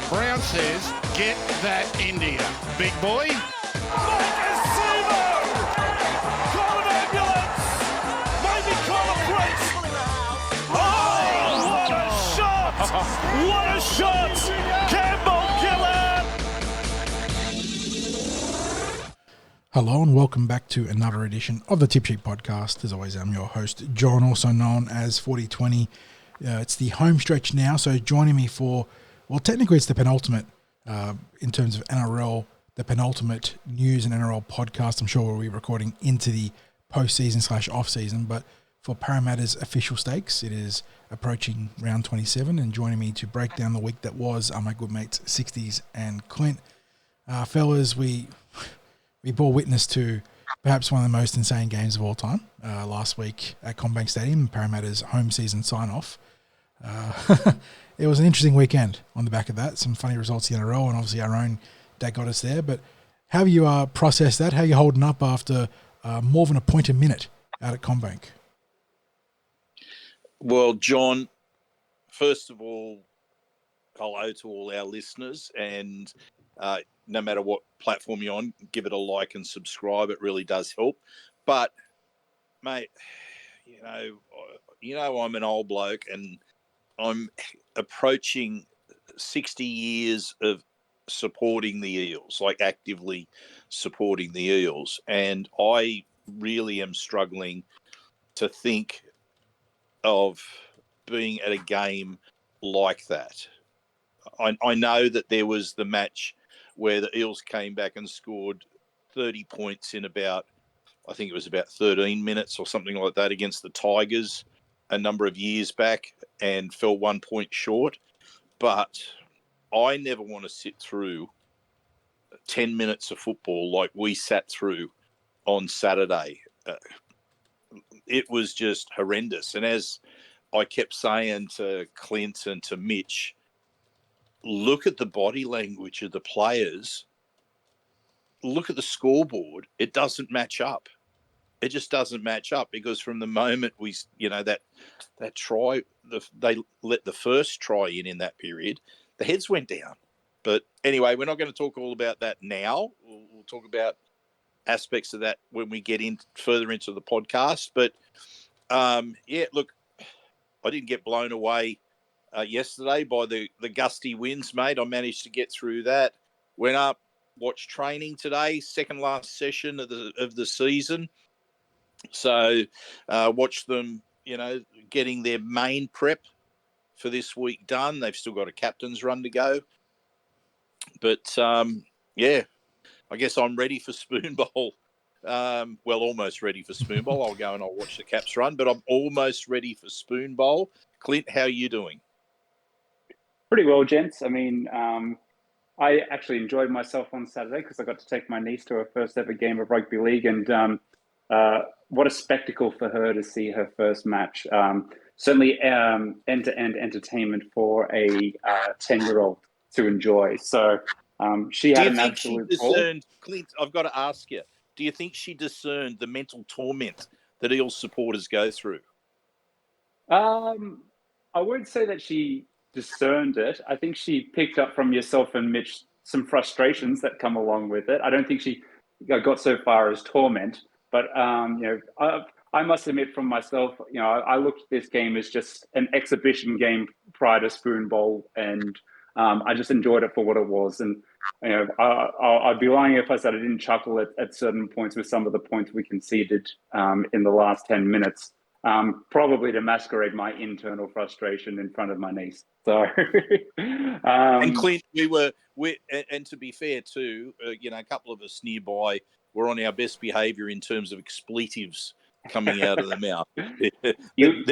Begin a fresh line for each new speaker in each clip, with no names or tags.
Brown says, get that India. Big boy.
Call an ambulance! Maybe call a priest! Oh, what a shot! What a shot! Campbell killer!
Hello and welcome back to another edition of the Tip Sheet Podcast. As always, I'm your host, John, also known as Forty20. It's the home stretch now, so joining me for, well, technically it's the penultimate in terms of NRL, the penultimate news and NRL podcast. I'm sure we'll be recording into the postseason / off-season, but for Parramatta's official stakes, it is approaching round 27, and joining me to break down the week that was are my good mates, Sixties and Clint. Fellas, we bore witness to perhaps one of the most insane games of all time last week at CommBank Stadium, Parramatta's home season sign-off. It was an interesting weekend on the back of that. Some funny results in a row, and obviously our own that got us there. But how have you processed that? How are you holding up after more than a point a minute out at CommBank?
Well, John, first of all, hello to all our listeners, and no matter what platform you're on, give it a like and subscribe. It really does help. But, mate, you know I'm an old bloke, and I'm approaching 60 years of supporting the Eels, like actively supporting the Eels. And I really am struggling to think of being at a game like that. I know that there was the match where the Eels came back and scored 30 points in about 13 minutes or something like that against the Tigers a number of years back and fell 1 point short. But I never want to sit through 10 minutes of football like we sat through on Saturday. It was just horrendous. And as I kept saying to Clint and to Mitch, look at the body language of the players. Look at the scoreboard. It doesn't match up. It just doesn't match up, because from the moment that try, they let the first try in that period, the heads went down. But anyway, we're not going to talk all about that now. We'll talk about aspects of that when we get in further into the podcast. But look, I didn't get blown away yesterday by the gusty winds, mate. I managed to get through that. Went up, watched training today, second last session of the season. So watched them, getting their main prep for this week done. They've still got a captain's run to go. But, I guess I'm ready for Spoon Bowl. Almost ready for Spoon Bowl. I'll go and I'll watch the Caps run, but I'm almost ready for Spoon Bowl. Clint, how are you doing?
Pretty well, gents. I mean, I actually enjoyed myself on Saturday because I got to take my niece to her first ever game of rugby league, and what a spectacle for her to see her first match. Certainly end-to-end entertainment for a 10-year-old to enjoy. So she had an absolute ball.
Clint, I've got to ask you, do you think she discerned the mental torment that Eels supporters go through?
I wouldn't say that she discerned it. I think she picked up from yourself and Mitch some frustrations that come along with it. I don't think she got so far as torment. But, I must admit from myself, I looked at this game as just an exhibition game prior to Spoon Bowl, and I just enjoyed it for what it was. And, I'd be lying if I said I didn't chuckle at certain points with some of the points we conceded in the last 10 minutes, probably to masquerade my internal frustration in front of my niece. So,
and Clint, and to be fair too, a couple of us nearby were on our best behaviour in terms of expletives coming out of the mouth.
You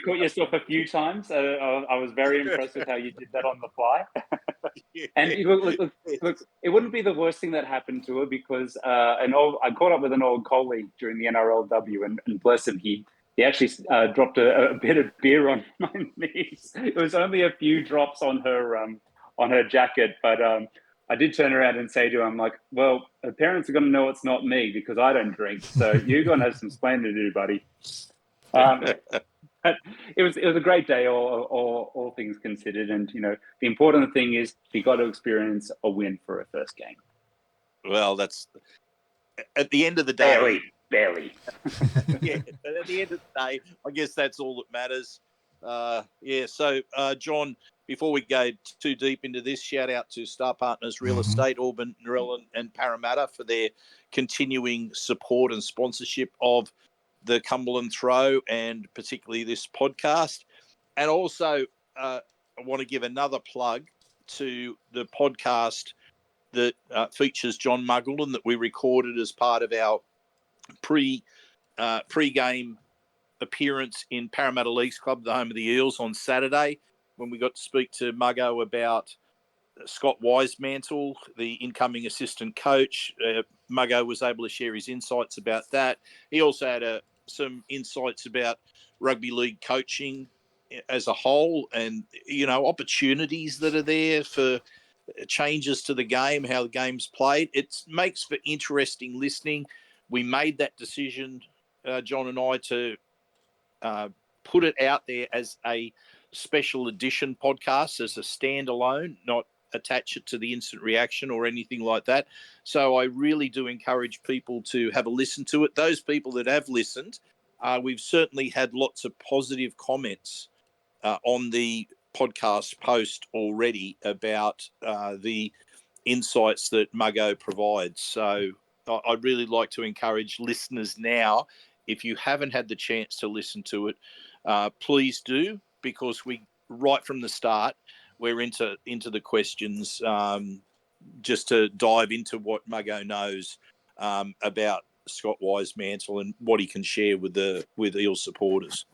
caught yourself a few times. I was very impressed with how you did that on the fly. And look, it wouldn't be the worst thing that happened to her, because I caught up with an old colleague during the NRLW, and bless him, he actually dropped a bit of beer on my knees. It was only a few drops on her jacket, but I did turn around and say to him, like, well, her parents are going to know it's not me because I don't drink. So you're going to have some explaining to do, buddy. It was a great day, all things considered, and the important thing is she got to experience a win for her first game.
Well, that's at the end of the day.
Barely.
Yeah, at the end of the day, I guess that's all that matters. So, John, before we go too deep into this, shout out to Star Partners Real Estate, Auburn, Narellan and Parramatta for their continuing support and sponsorship of the Cumberland Throw and particularly this podcast. And also, I want to give another plug to the podcast that features John Muggleton that we recorded as part of our pre-game appearance in Parramatta Leagues Club, the home of the Eels, on Saturday, when we got to speak to Muggo about Scott Wisemantle, the incoming assistant coach. Muggo was able to share his insights about that. He also had some insights about rugby league coaching as a whole and, opportunities that are there for changes to the game, how the game's played. It makes for interesting listening. We made that decision, John and I, to put it out there as a special edition podcast, as a standalone, not attach it to the instant reaction or anything like that. So I really do encourage people to have a listen to it. Those people that have listened, we've certainly had lots of positive comments on the podcast post already about the insights that Muggo provides. So I'd really like to encourage listeners now, if you haven't had the chance to listen to it, please do, because we, right from the start, we're into the questions just to dive into what Muggo knows about Scott Wisemantle and what he can share with Eels supporters.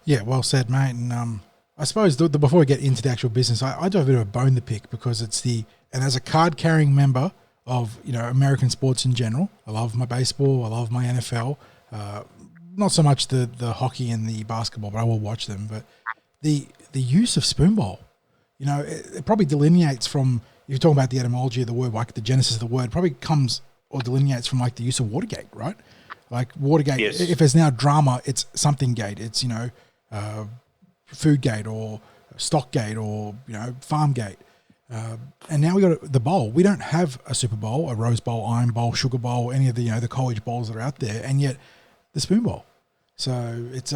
Yeah, well said, mate. And I suppose before we get into the actual business, I do have a bit of a bone to pick, because and as a card-carrying member of American sports in general, I love my baseball, I love my NFL. Not so much the hockey and the basketball, but I will watch them. But the use of spoon bowl, it probably delineates from, if you're talking about the etymology of the word, like the genesis of the word, probably comes or delineates from like the use of Watergate, right? Like Watergate,
yes.
If there's now drama, it's something gate. It's, food gate or stock gate or, farm gate. And now we got the bowl. We don't have a Super Bowl, a Rose Bowl, Iron Bowl, Sugar Bowl, any of the, the college bowls that are out there. And yet the spoon bowl. So it's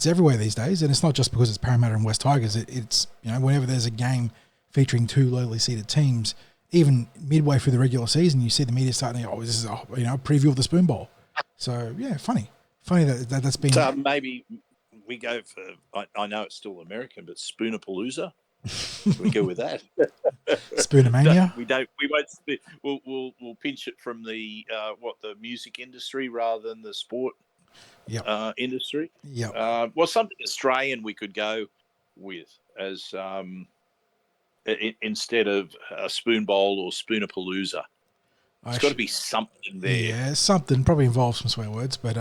everywhere these days. And it's not just because it's Parramatta and West Tigers. It's, whenever there's a game featuring two lowly seeded teams, even midway through the regular season, you see the media starting to go, this is a preview of the spoon bowl. So yeah, funny that's been.
So maybe we go for. I know it's still American, but Spoonerpalooza. We go with that.
Spoonermania.
We don't. We won't. We'll pinch it from the music industry rather than the sport. Industry.
Yeah.
Well, something Australian we could go with as instead of a spoon bowl or Spoonerpalooza. It's got to be something there.
Yeah, something probably involves some swear words, but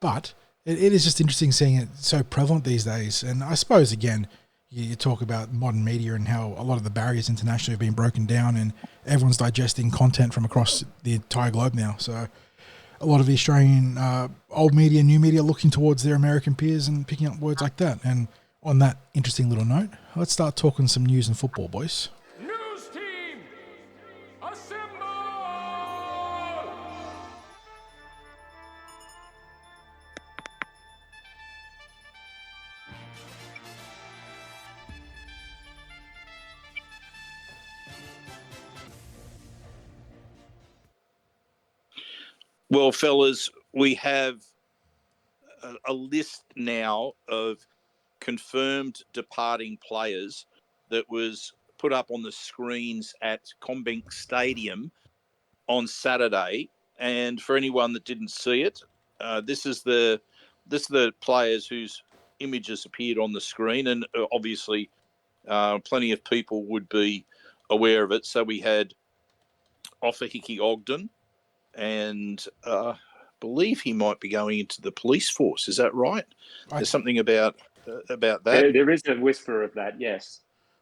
but it is just interesting seeing it so prevalent these days. And I suppose again, you talk about modern media and how a lot of the barriers internationally have been broken down, and everyone's digesting content from across the entire globe now. So a lot of the Australian old media, new media, looking towards their American peers and picking up words like that. And on that interesting little note, let's start talking some news and football, boys.
News team, assemble!
Well, fellas, we have a list now of confirmed departing players that was put up on the screens at Combank Stadium on Saturday. And for anyone that didn't see it, this is the players whose images appeared on the screen, and obviously plenty of people would be aware of it. So we had Ofahiki Ogden, and believe he might be going into the police force. Is that right? There's something about that.
There is a whisper of that, yes.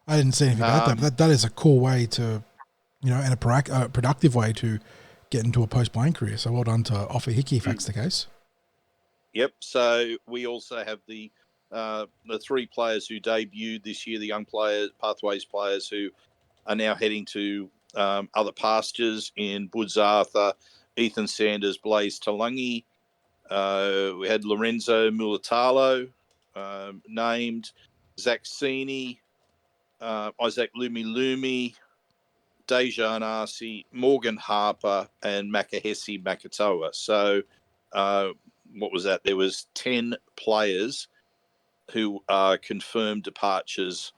I didn't see anything about that. That is a cool way to, and a productive way to get into a post-playing career. So well done to Ofahiki if that's the case.
Yep. So we also have the 3 players who debuted this year, the young players, Pathways players who are now heading to other pastures in Woods Arthur, Ethan Sanders, Blaze Talangi. We had Lorenzo Mulatalo named, Zach Sini, Isaac Lumi, Deja Anasi, Morgan Harper, and Makahesi Makatoa. So what was that? There was 10 players who are confirmed departures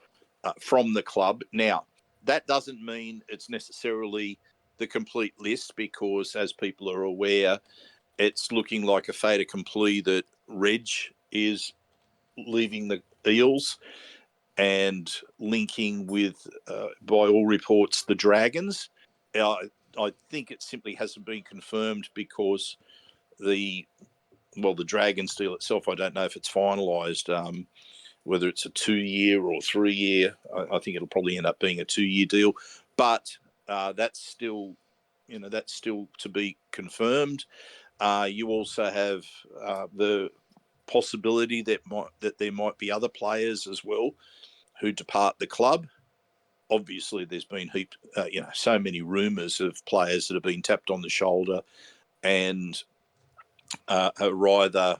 from the club. Now, that doesn't mean it's necessarily the complete list because, as people are aware, it's looking like a fait accompli that Reg is leaving the Eels and linking with, by all reports, the Dragons. I think it simply hasn't been confirmed because the Dragons deal itself, I don't know if it's finalised, whether it's a 2-year or 3-year. I think it'll probably end up being a 2-year deal, but that's still to be confirmed. You also have the possibility that there might be other players as well who depart the club. Obviously, there's been so many rumours of players that have been tapped on the shoulder and are either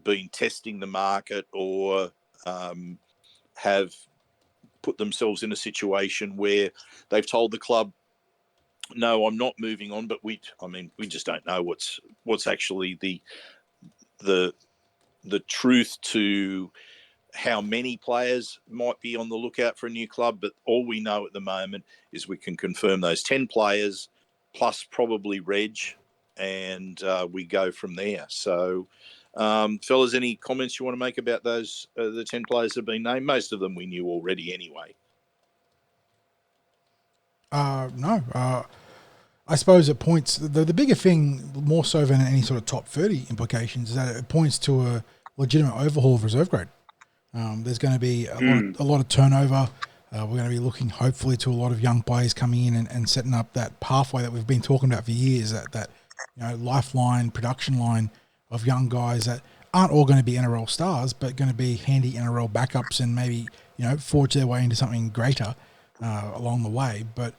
been testing the market or have put themselves in a situation where they've told the club, no, I'm not moving on, but we just don't know what's actually the truth to how many players might be on the lookout for a new club. But all we know at the moment is we can confirm those 10 players plus probably Reg, and we go from there. So, fellas, any comments you want to make about those the 10 players that have been named? Most of them we knew already anyway.
No. I suppose it points, the bigger thing, more so than any sort of top 30 implications, is that it points to a legitimate overhaul of reserve grade. There's going to be a lot of turnover. We're going to be looking, hopefully, to a lot of young players coming in and setting up that pathway that we've been talking about for years, that lifeline, production line of young guys that aren't all going to be NRL stars, but going to be handy NRL backups and maybe, forge their way into something greater along the way. But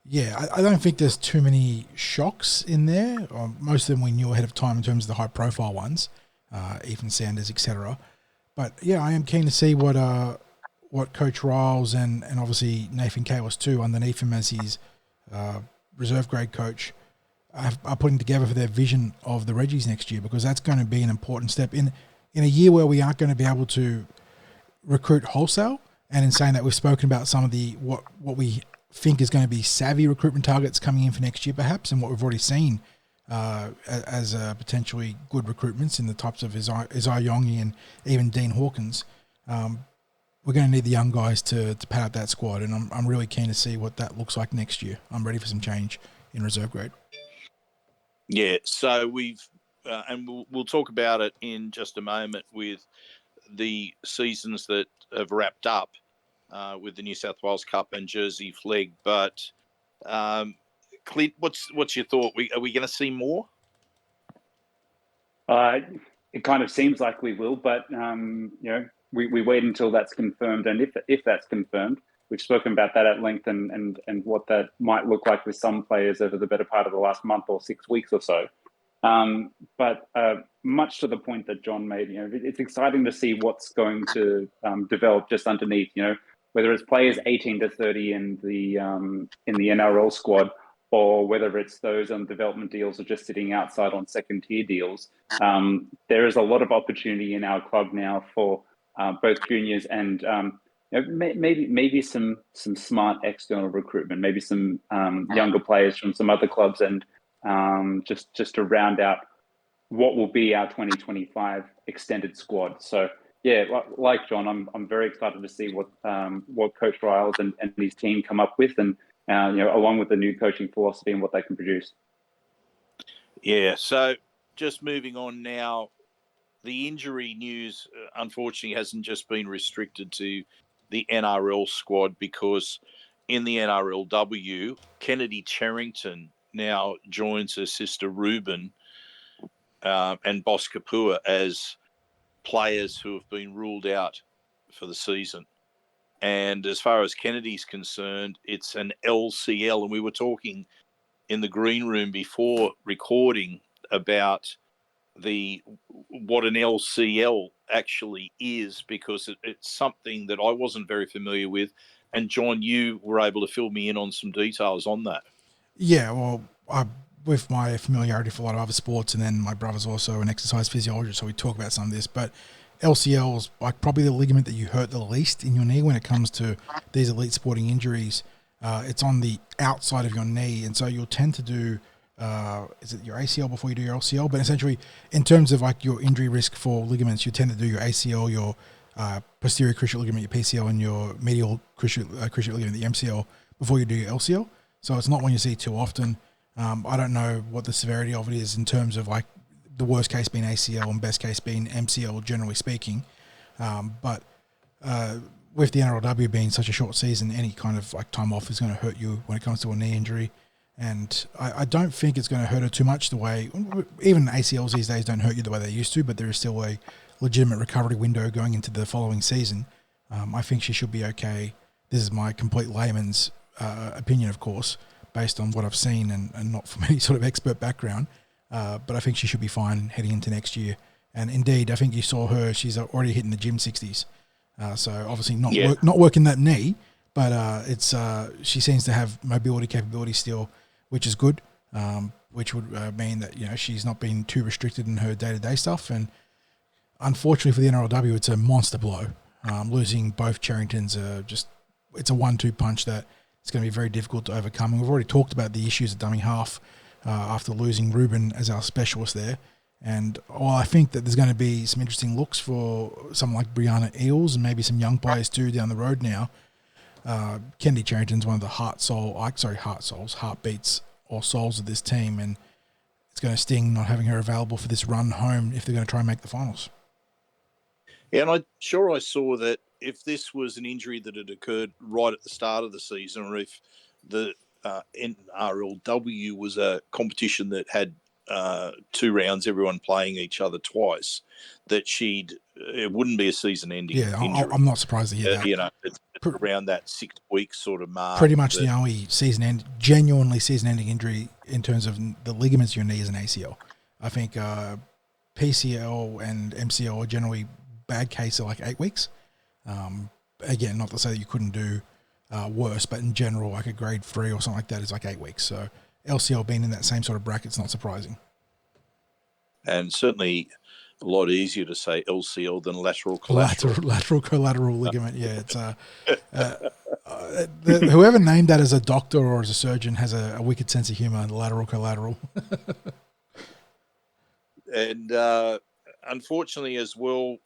yeah, I don't think there's too many shocks in there. Most of them we knew ahead of time in terms of the high-profile ones, Ethan Sanders, etc. But yeah, I am keen to see what Coach Riles and obviously Nathan Kalis too, underneath him as his reserve grade coach, are putting together for their vision of the Reggies next year, because that's going to be an important step in a year where we aren't going to be able to recruit wholesale. And in saying that, we've spoken about some of the what we think is going to be savvy recruitment targets coming in for next year, perhaps, and what we've already seen as potentially good recruitments in the types of Isaiah Yongi and even Dean Hawkins. We're going to need the young guys to pad out that squad, and I'm really keen to see what that looks like next year. I'm ready for some change in reserve grade.
Yeah, so we've and we'll talk about it in just a moment with the seasons that have wrapped up with the New South Wales Cup and Jersey Flegg. But Clint, what's your thought? Are we going to see more?
It kind of seems like we will, but we wait until that's confirmed, and if that's confirmed, we've spoken about that at length and what that might look like with some players over the better part of the last month or 6 weeks or so. But much to the point that John made, it's exciting to see what's going to develop just underneath. Whether it's players 18 to 30 in the NRL squad, or whether it's those on development deals or just sitting outside on second-tier deals. There is a lot of opportunity in our club now for both juniors and maybe some smart external recruitment, maybe some younger players from some other clubs, and just to round out what will be our 2025 extended squad. So yeah, like John, I'm very excited to see what Coach Riles and his team come up with, and along with the new coaching philosophy and what they can produce.
Yeah, so just moving on now, the injury news, unfortunately, hasn't just been restricted to the NRL squad, because in the NRLW, Kennedy Cherrington now joins her sister Ruben and Boss Kapua as players who have been ruled out for the season. And as far as Kennedy's concerned, it's an LCL. And we were talking in the green room before recording about what an LCL actually is, because it's something that I wasn't very familiar with. And John, you were able to fill me in on some details on that.
Yeah, well, with my familiarity for a lot of other sports, and then my brother's also an exercise physiologist, so we talk about some of this. But LCL is like probably the ligament that you hurt the least in your knee when it comes to these elite sporting injuries. It's on the outside of your knee, and so you'll tend to do is it your ACL before you do your LCL? But essentially, in terms of like your injury risk for ligaments, you tend to do your ACL, your posterior cruciate ligament, your PCL, and your medial cruciate ligament, the MCL, before you do your LCL. So it's not one you see too often. I don't know what the severity of it is in terms of like the worst case being ACL and best case being MCL, generally speaking. But with the NRLW being such a short season, any kind of like time off is going to hurt you when it comes to a knee injury. And I don't think it's going to hurt her too much the way, even ACLs these days don't hurt you the way they used to, but there is still a legitimate recovery window going into the following season. I think she should be okay. This is my complete layman's opinion, of course, based on what I've seen and not from any sort of expert background. But I think she should be fine heading into next year. And indeed, I think you saw her, she's already hitting the gym 60s. So obviously not working that knee, but she seems to have mobility capability still, which is good, which would mean that, you know, she's not being too restricted in her day-to-day stuff. And unfortunately for the NRLW, it's a monster blow. Losing both Cherringtons, it's a 1-2 punch that it's going to be very difficult to overcome. And we've already talked about the issues at dummy half after losing Ruben as our specialist there. And while I think that there's going to be some interesting looks for someone like Brianna Eels and maybe some young players too down the road now, Kennedy Cherrington's one of the heartbeats or souls of this team, and it's going to sting not having her available for this run home if they're going to try and make the finals.
Yeah, and I saw that if this was an injury that had occurred right at the start of the season, or if the NRLW was a competition that had 2 rounds, everyone playing each other twice, that it wouldn't be a season-ending injury.
I'm not surprised to hear that.
You know, it's around that 6 week sort of mark.
Pretty much the only genuinely season-ending injury in terms of the ligaments of your knee is an ACL. I think PCL and MCL are generally bad case of like 8 weeks. Again, not to say that you couldn't do worse, but in general, like a grade 3 or something like that is like 8 weeks. So LCL being in that same sort of bracket is not surprising.
And certainly a lot easier to say LCL than lateral collateral.
Lateral collateral ligament, yeah. It's whoever named that as a doctor or as a surgeon has a wicked sense of humor. Lateral collateral.
And unfortunately as well,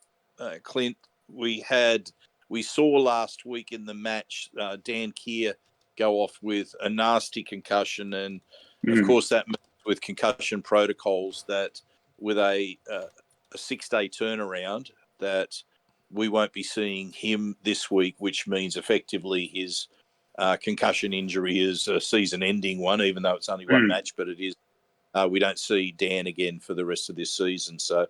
Clint, we saw last week in the match Dan Keir go off with a nasty concussion, and of course that means with concussion protocols that with a 6-day turnaround that we won't be seeing him this week, which means effectively his concussion injury is a season-ending one, even though it's only one match, but it is. We don't see Dan again for the rest of this season. So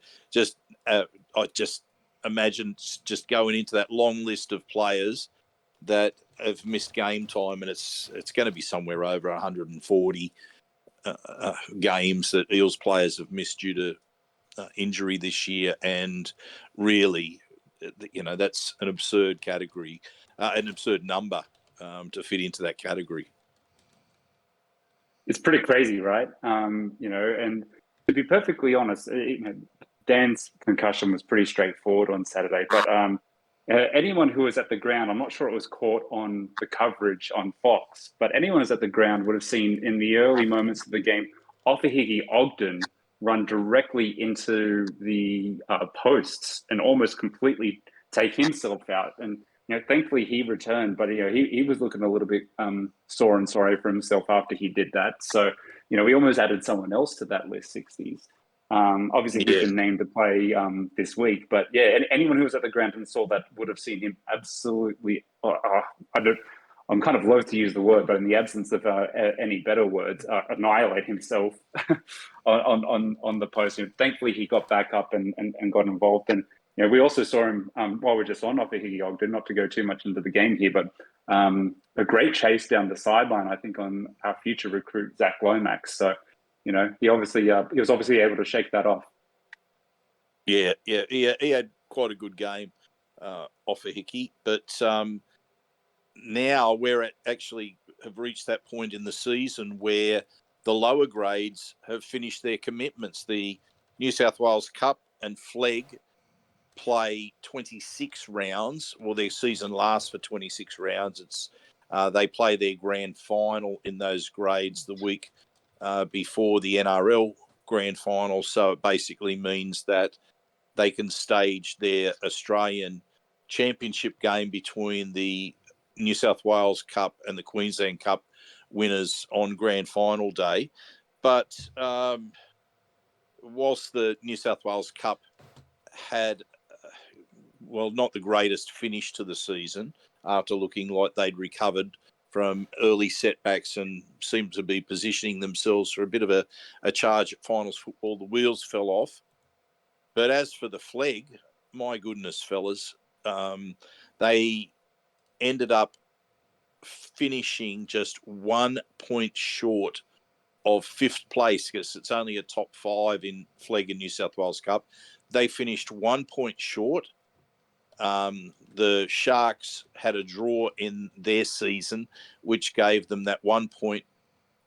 I just imagine just going into that long list of players that have missed game time, and it's going to be somewhere over 140 games that Eels players have missed due to injury this year. And really, you know, that's an absurd category, an absurd number to fit into that category.
It's pretty crazy, right? You know, and to be perfectly honest, Dan's concussion was pretty straightforward on Saturday, but anyone who was at the ground, I'm not sure it was caught on the coverage on Fox, but anyone who was at the ground would have seen in the early moments of the game, Ofahiki Ogden run directly into the posts and almost completely take himself out. And, you know, thankfully he returned, but, you know, he was looking a little bit sore and sorry for himself after he did that. So, you know, we almost added someone else to that list, Sixties. Obviously he's been named to play this week, but yeah, anyone who was at the ground and saw that would have seen him absolutely. I I'm kind of loath to use the word, but in the absence of any better words, annihilate himself on the post. Thankfully, he got back up and got involved. And we also saw him while we're just on off the Higgy Ogden, not to go too much into the game here, but a great chase down the sideline, I think, on our future recruit Zach Lomax. So, he was obviously able to shake that off.
Yeah, he had quite a good game off a Hickey, but now we're actually have reached that point in the season where the lower grades have finished their commitments. The New South Wales Cup and Flegg play 26 rounds. Well, their season lasts for 26 rounds. It's they play their grand final in those grades the week before the NRL grand final. So it basically means that they can stage their Australian championship game between the New South Wales Cup and the Queensland Cup winners on grand final day. But whilst the New South Wales Cup had, not the greatest finish to the season after looking like they'd recovered from early setbacks and seemed to be positioning themselves for a bit of a charge at finals football, the wheels fell off. But as for the Flegg, my goodness, fellas, they ended up finishing just 1 point short of fifth place, because it's only a top 5 in Flegg and New South Wales Cup. They finished 1 point short. The Sharks had a draw in their season, which gave them that 1 point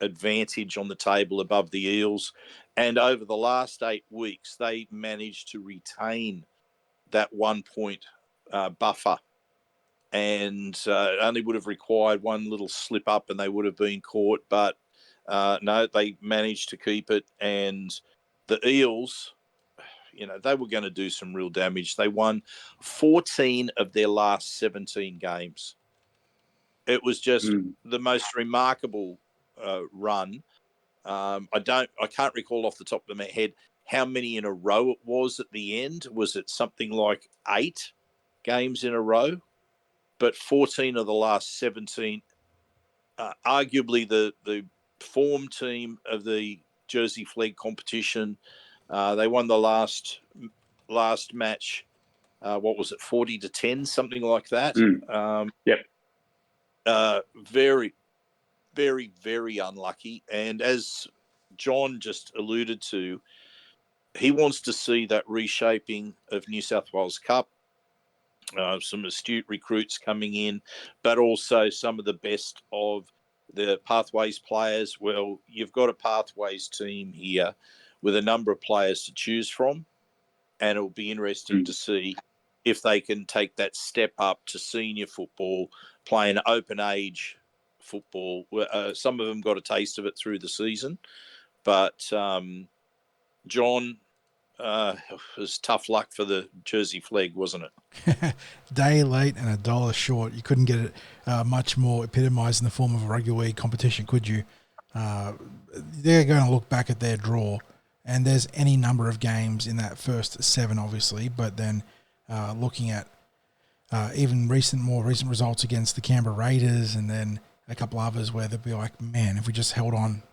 advantage on the table above the Eels. And over the last 8 weeks, they managed to retain that 1 point buffer, and only would have required one little slip up and they would have been caught. But no, they managed to keep it. And the Eels, they were going to do some real damage. They won 14 of their last 17 games. It was just the most remarkable run. I can't recall off the top of my head how many in a row it was at the end. Was it something like 8 games in a row? But 14 of the last 17, arguably the form team of the Jersey Flegg competition. They won the last match. What was it, 40-10, something like that?
Yep.
Very, very, very unlucky. And as John just alluded to, he wants to see that reshaping of New South Wales Cup. Some astute recruits coming in, but also some of the best of the Pathways players. Well, you've got a Pathways team here with a number of players to choose from, and it'll be interesting to see if they can take that step up to senior football, playing open age football. Some of them got a taste of it through the season, but John, it was tough luck for the Jersey Flegg, wasn't it?
Day late and $1 short. You couldn't get it much more epitomised in the form of a rugby league competition, could you? They're going to look back at their draw, and there's any number of games in that first 7, obviously, but then looking at even more recent results against the Canberra Raiders, and then a couple others where they'll be like, man, if we just held on,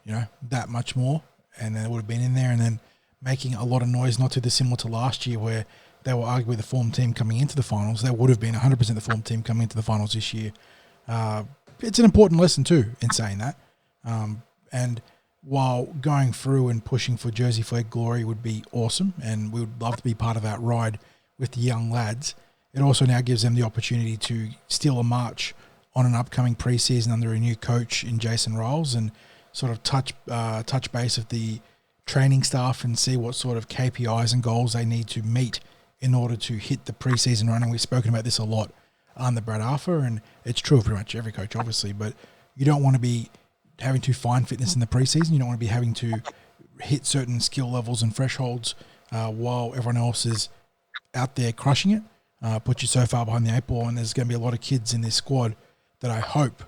that much more, and then it would have been in there, and then making a lot of noise, not too dissimilar to last year where they were arguably the form team coming into the finals. They would have been 100% the form team coming into the finals this year. It's an important lesson too in saying that. And while going through and pushing for Jersey Flegg glory would be awesome, and we would love to be part of that ride with the young lads, it also now gives them the opportunity to steal a march on an upcoming preseason under a new coach in Jason Riles, and sort of touch base of the training staff and see what sort of KPIs and goals they need to meet in order to hit the preseason run. And we've spoken about this a lot on the Brad Arthur, and it's true of pretty much every coach, obviously, but you don't want to be having to find fitness in the preseason. You don't want to be having to hit certain skill levels and thresholds while everyone else is out there crushing it. Put you so far behind the 8 ball, and there's going to be a lot of kids in this squad that I hope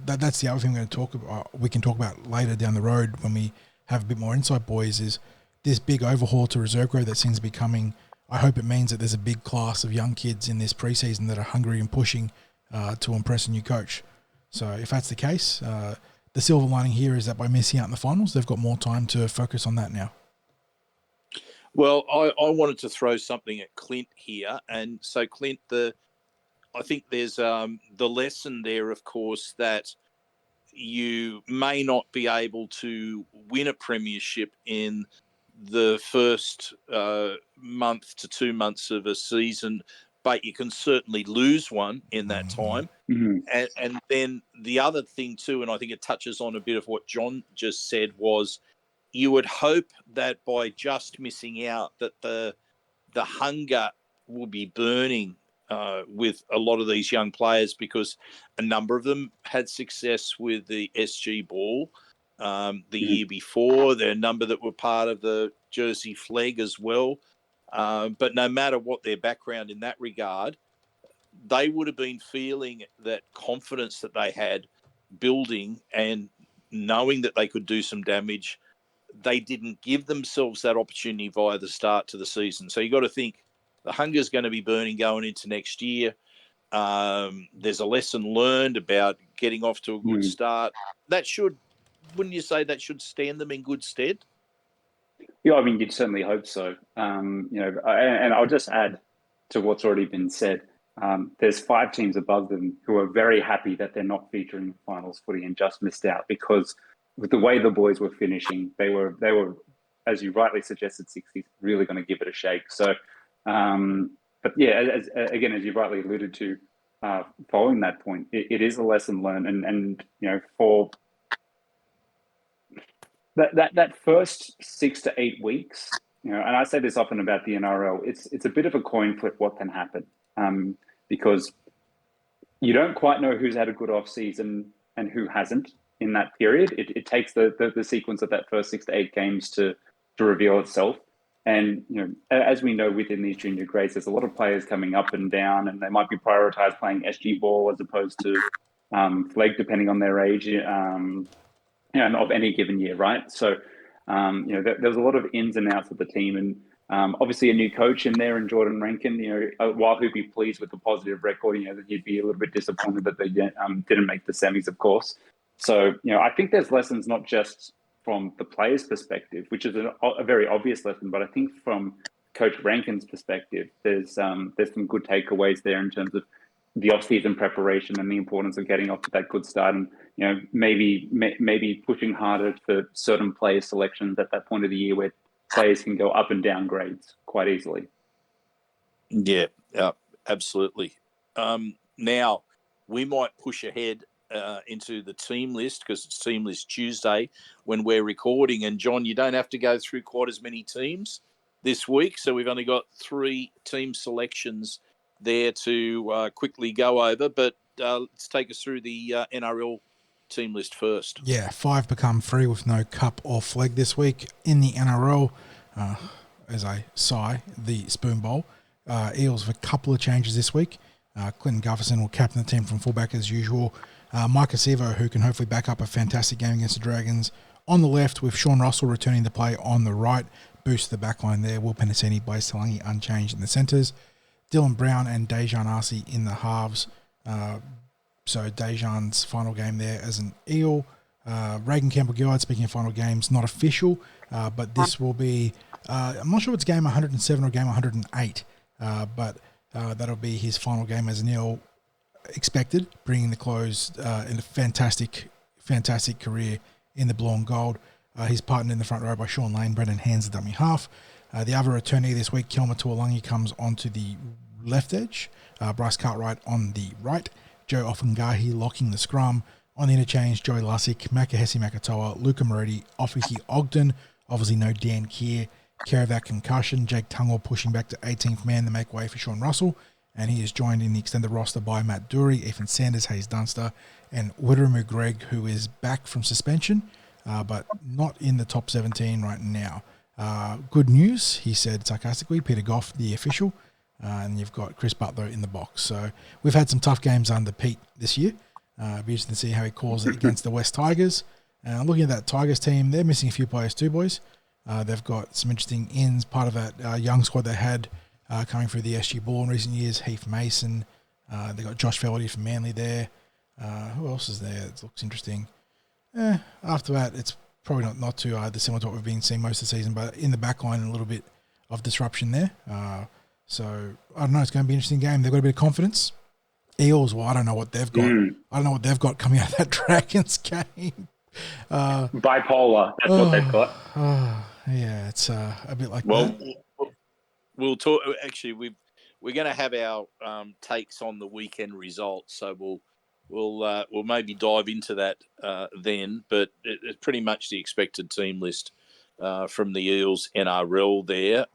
that's the other thing we can talk about later down the road when we have a bit more insight, boys, is this big overhaul to reserve grade that seems to be coming. I hope it means that there's a big class of young kids in this preseason that are hungry and pushing to impress a new coach. So if that's the case, the silver lining here is that by missing out in the finals, they've got more time to focus on that now.
Well, I wanted to throw something at Clint here. And so, Clint, I think there's the lesson there, of course, that you may not be able to win a premiership in the first month to 2 months of a season, but you can certainly lose one in that time.
Mm-hmm.
And then the other thing too, and I think it touches on a bit of what John just said, was you would hope that by just missing out that the hunger will be burning with a lot of these young players, because a number of them had success with the SG ball the year before. There are a number that were part of the Jersey Flegg as well. But no matter what their background in that regard, they would have been feeling that confidence that they had building and knowing that they could do some damage. They didn't give themselves that opportunity via the start to the season. So you got to think the hunger is going to be burning going into next year. There's a lesson learned about getting off to a good start. That should, wouldn't you say, that should stand them in good stead?
Yeah, I mean, you'd certainly hope so. And I'll just add to what's already been said. There's 5 teams above them who are very happy that they're not featuring finals footy and just missed out, because with the way the boys were finishing, they were, as you rightly suggested, 60s, really going to give it a shake. So, but yeah, as you rightly alluded to, following that point, it is a lesson learned, and for that first 6 to 8 weeks, and I say this often about the NRL, it's a bit of a coin flip what can happen, because you don't quite know who's had a good off season and who hasn't in that period. It takes the sequence of that first 6 to 8 games to reveal itself. And as we know, within these junior grades, there's a lot of players coming up and down, and they might be prioritized playing SG ball as opposed to Flegg, depending on their age, and of any given year, right? So, there's a lot of ins and outs of the team, and obviously a new coach in there, and Jordan Rankin. While he'd be pleased with the positive record, he'd be a little bit disappointed that they didn't make the semis, of course. So, I think there's lessons not just from the players' perspective, which is a very obvious lesson, but I think from Coach Rankin's perspective, there's some good takeaways there in terms of the off-season preparation and the importance of getting off to that good start, and maybe pushing harder for certain player selections at that point of the year where players can go up and down grades quite easily.
Yeah, absolutely. Now we might push ahead into the team list, because it's Team List Tuesday when we're recording. And John, you don't have to go through quite as many teams this week, so we've only got 3 team selections there to quickly go over. But let's take us through the NRL team list first.
Yeah, 5 become 3 with no cup or flag this week in the NRL. As I sigh, the spoon bowl. Eels with a couple of changes this week. Clinton Gufferson will captain the team from fullback as usual. Mike Acevo, who can hopefully back up a fantastic game against the Dragons, on the left, with Sean Russell returning to play on the right. Boost the back line there. Will Penasini, Blaze Talangi unchanged in the centres. Dylan Brown and Dejan Arce in the halves. So Dejan's final game there as an Eel. Reagan Campbell-Gillard, speaking of final games, not official, but this will be, I'm not sure if it's game 107 or game 108, but that'll be his final game as an Eel, expected, bringing the close in a fantastic career in the blue and gold. He's partnered in the front row by Sean Lane, Brendan Hands, the dummy half. The other returnee this week, Kelma Tuolangi, comes onto the left edge. Bryce Cartwright on the right. Joe Offengahi locking the scrum. On the interchange, Joey Lussick, Makahesi Makatoa, Luca Moretti, Ofiki Ogden. Obviously no Dan Keir. Care of that concussion. Jake Tungle pushing back to 18th man to make way for Sean Russell. And he is joined in the extended roster by Matt Dury, Ethan Sanders, Hayes Dunster, and Witteramu Greg, who is back from suspension, but not in the top 17 right now. Good news, he said sarcastically, Peter Goff, the official, and you've got Chris Butler in the box. So we've had some tough games under Pete this year. Be interesting to see how he calls it against the West Tigers. Looking at that Tigers team, they're missing a few players too, boys. They've got some interesting ins, part of that young squad they had coming through the SG Ball in recent years. Heath Mason, they got Josh Fellerty from Manly there. Who else is there? It looks interesting. After that, it's probably not too dissimilar to what we've been seeing most of the season, but in the back line, a little bit of disruption there. So I don't know. It's going to be an interesting game. They've got a bit of confidence. Eels, well, I don't know what they've got. I don't know what they've got coming out of that Dragons game.
Bipolar. That's what they've got.
Yeah, it's a bit like
Well,
that.
we'll talk. Actually, we're going to have our takes on the weekend results, so we'll maybe dive into that then. But it's pretty much the expected team list from the Eels NRL there.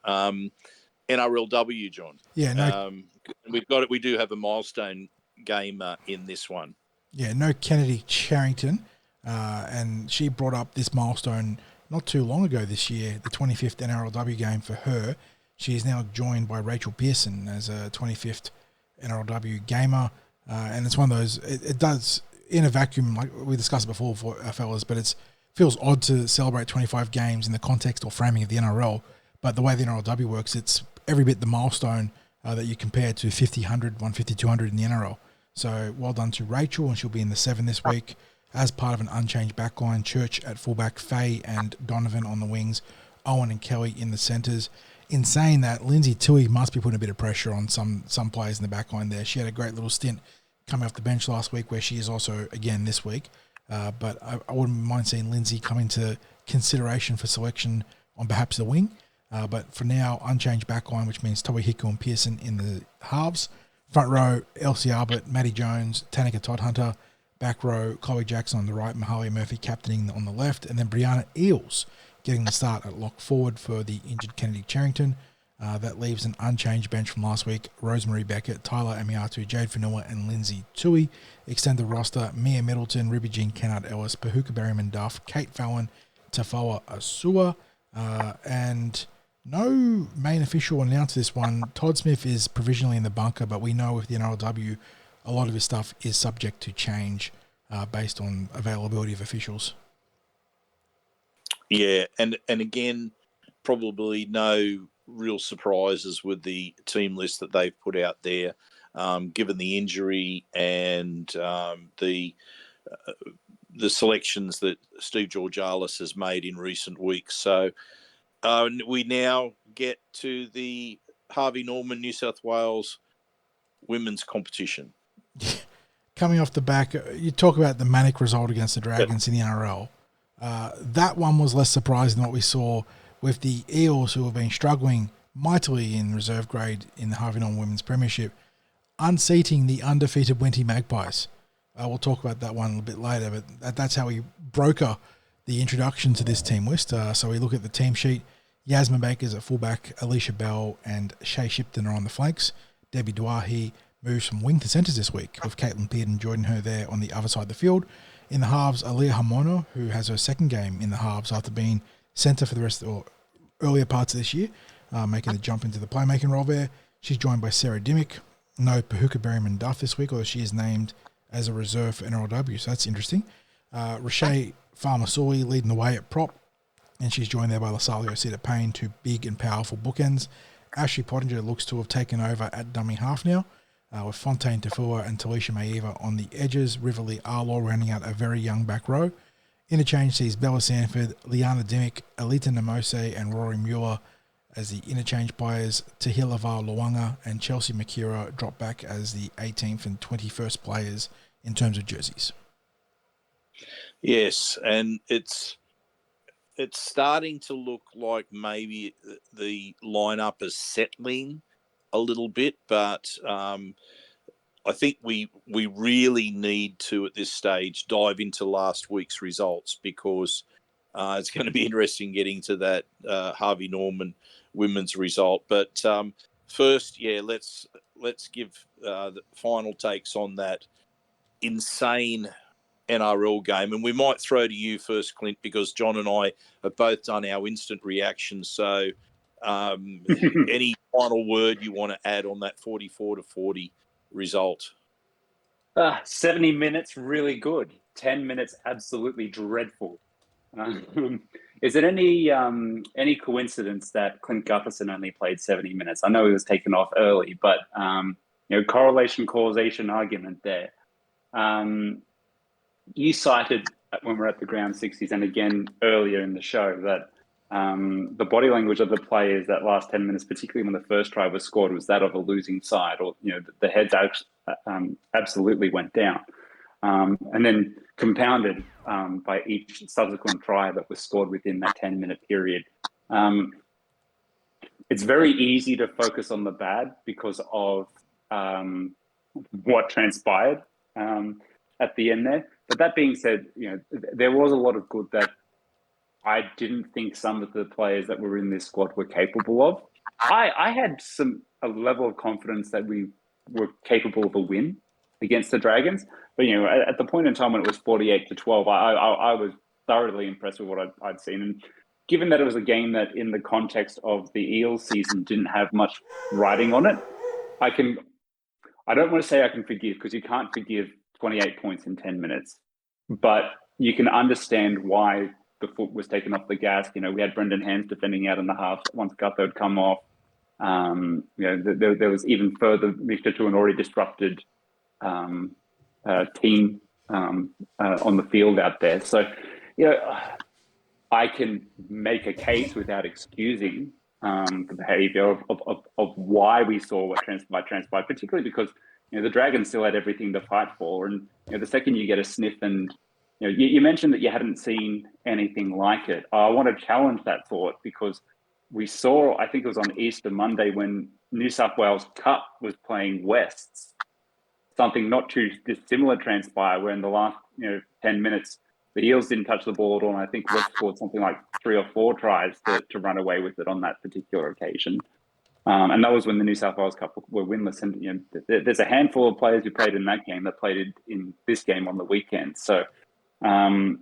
NRLW, John.
Yeah, no.
We've got it. We do have a milestone game in this one.
Yeah, no Kennedy Cherrington, and she brought up this milestone not too long ago this year, the 25th NRLW game for her. She is now joined by Rachel Pearson as a 25th NRLW gamer, and it's one of those. It does in a vacuum, like we discussed before for our fellas, but it feels odd to celebrate 25 games in the context or framing of the NRL. But the way the NRLW works, it's every bit the milestone that you compare to 50, 100, 150, 200 in the NRL. So well done to Rachel, and she'll be in the 7 this week as part of an unchanged backline. Church at fullback, Faye and Donovan on the wings, Owen and Kelly in the centres. In saying that, Lindsay Tui must be putting a bit of pressure on some players in the backline there. She had a great little stint coming off the bench last week, where she is also again this week. But I wouldn't mind seeing Lindsay come into consideration for selection on perhaps the wing. But for now, unchanged backline, which means Toby Hiku and Pearson in the halves. Front row, Elsie Albert, Maddie Jones, Tanika Todd-Hunter. Back row, Chloe Jackson on the right, Mahalia Murphy captaining on the left. And then Brianna Eels getting the start at lock forward for the injured Kennedy Cherrington. That leaves an unchanged bench from last week. Rosemary Beckett, Tyler Amiatu, Jade Fanua, and Lindsay Tui. Extend the roster, Mia Middleton, Ruby Jean Kennard Ellis, Pahuka Berryman Duff, Kate Fallon, Tafawa Asua, and no main official announced this one. Todd Smith is provisionally in the bunker, but we know with the NRLW, a lot of his stuff is subject to change based on availability of officials.
Yeah, and again, probably no real surprises with the team list that they've put out there, given the injury and the selections that Steve Georgalis has made in recent weeks. So we now get to the Harvey Norman New South Wales women's competition.
Coming off the back, you talk about the manic result against the Dragons in the NRL. That one was less surprising than what we saw with the Eels, who have been struggling mightily in reserve grade in the Harvey Norman Women's Premiership, unseating the undefeated Wenty Magpies. We'll talk about that one a little bit later, but that's how we broker the introduction to this team list. So we look at the team sheet. Yasmin Baker's at fullback, Alicia Bell and Shay Shipton are on the flanks. Debbie Duahi moves from wing to centres this week, with Caitlin Pearden joining her there on the other side of the field. In the halves, Aaliyah Hamono, who has her second game in the halves after being centre for the rest or earlier parts of this year, making the jump into the playmaking role there. She's joined by Sarah Dimmick. No Pahuka Berryman Duff this week, although she is named as a reserve for NRLW, so that's interesting. Rashay Farmasui leading the way at prop, and she's joined there by Lasalio Cedar Payne, two big and powerful bookends. Ashley Pottinger looks to have taken over at dummy half now, with Fontaine Tafua and Talisha Maeva on the edges. Riverly Arlaw rounding out a very young back row. Interchange sees Bella Sanford, Liana Dimmick, Alita Namose and Rory Mueller as the interchange players. Tahila Var Luanga and Chelsea Makira drop back as the 18th and 21st players in terms of jerseys.
Yes, and it's starting to look like maybe the lineup is settling a little bit, but I think we really need to, at this stage, dive into last week's results, because it's going to be interesting getting to that Harvey Norman women's result. But first, let's give the final takes on that insane NRL game, and we might throw to you first, Clint, because John and I have both done our instant reactions. So, any final word you want to add on that 44-40 result?
70 minutes, really good. 10 minutes, absolutely dreadful. Is it any coincidence that Clint Gutherson only played 70 minutes? I know he was taken off early, but correlation causation argument there. You cited when we're at the ground 60s and again earlier in the show that the body language of the players that last 10 minutes, particularly when the first try was scored, was that of a losing side, or the heads absolutely went down, and then compounded by each subsequent try that was scored within that 10-minute period. It's very easy to focus on the bad because of what transpired at the end there. But that being said, there was a lot of good that I didn't think some of the players that were in this squad were capable of. I had a level of confidence that we were capable of a win against the Dragons. But, at the point in time when it was 48-12, I was thoroughly impressed with what I'd seen. And given that it was a game that in the context of the Eels season didn't have much writing on it, I don't want to say I can forgive, because you can't forgive 28 points in 10 minutes. But you can understand why the foot was taken off the gas. We had Brendan Hands defending out in the half once Gutho had come off. There was even further mixture to an already disrupted team on the field out there. So, I can make a case without excusing the behaviour of why we saw what transpired, particularly because the Dragons still had everything to fight for. And the second you get a sniff, and you mentioned that you hadn't seen anything like it. I want to challenge that thought, because we saw, I think it was on Easter Monday, when New South Wales Cup was playing Wests, something not too dissimilar transpired, where in the last 10 minutes, the Eels didn't touch the ball at all, and I think West scored something like 3 or 4 tries to run away with it on that particular occasion. And that was when the New South Wales Cup were winless. And there's a handful of players who played in that game that played in this game on the weekend. So, some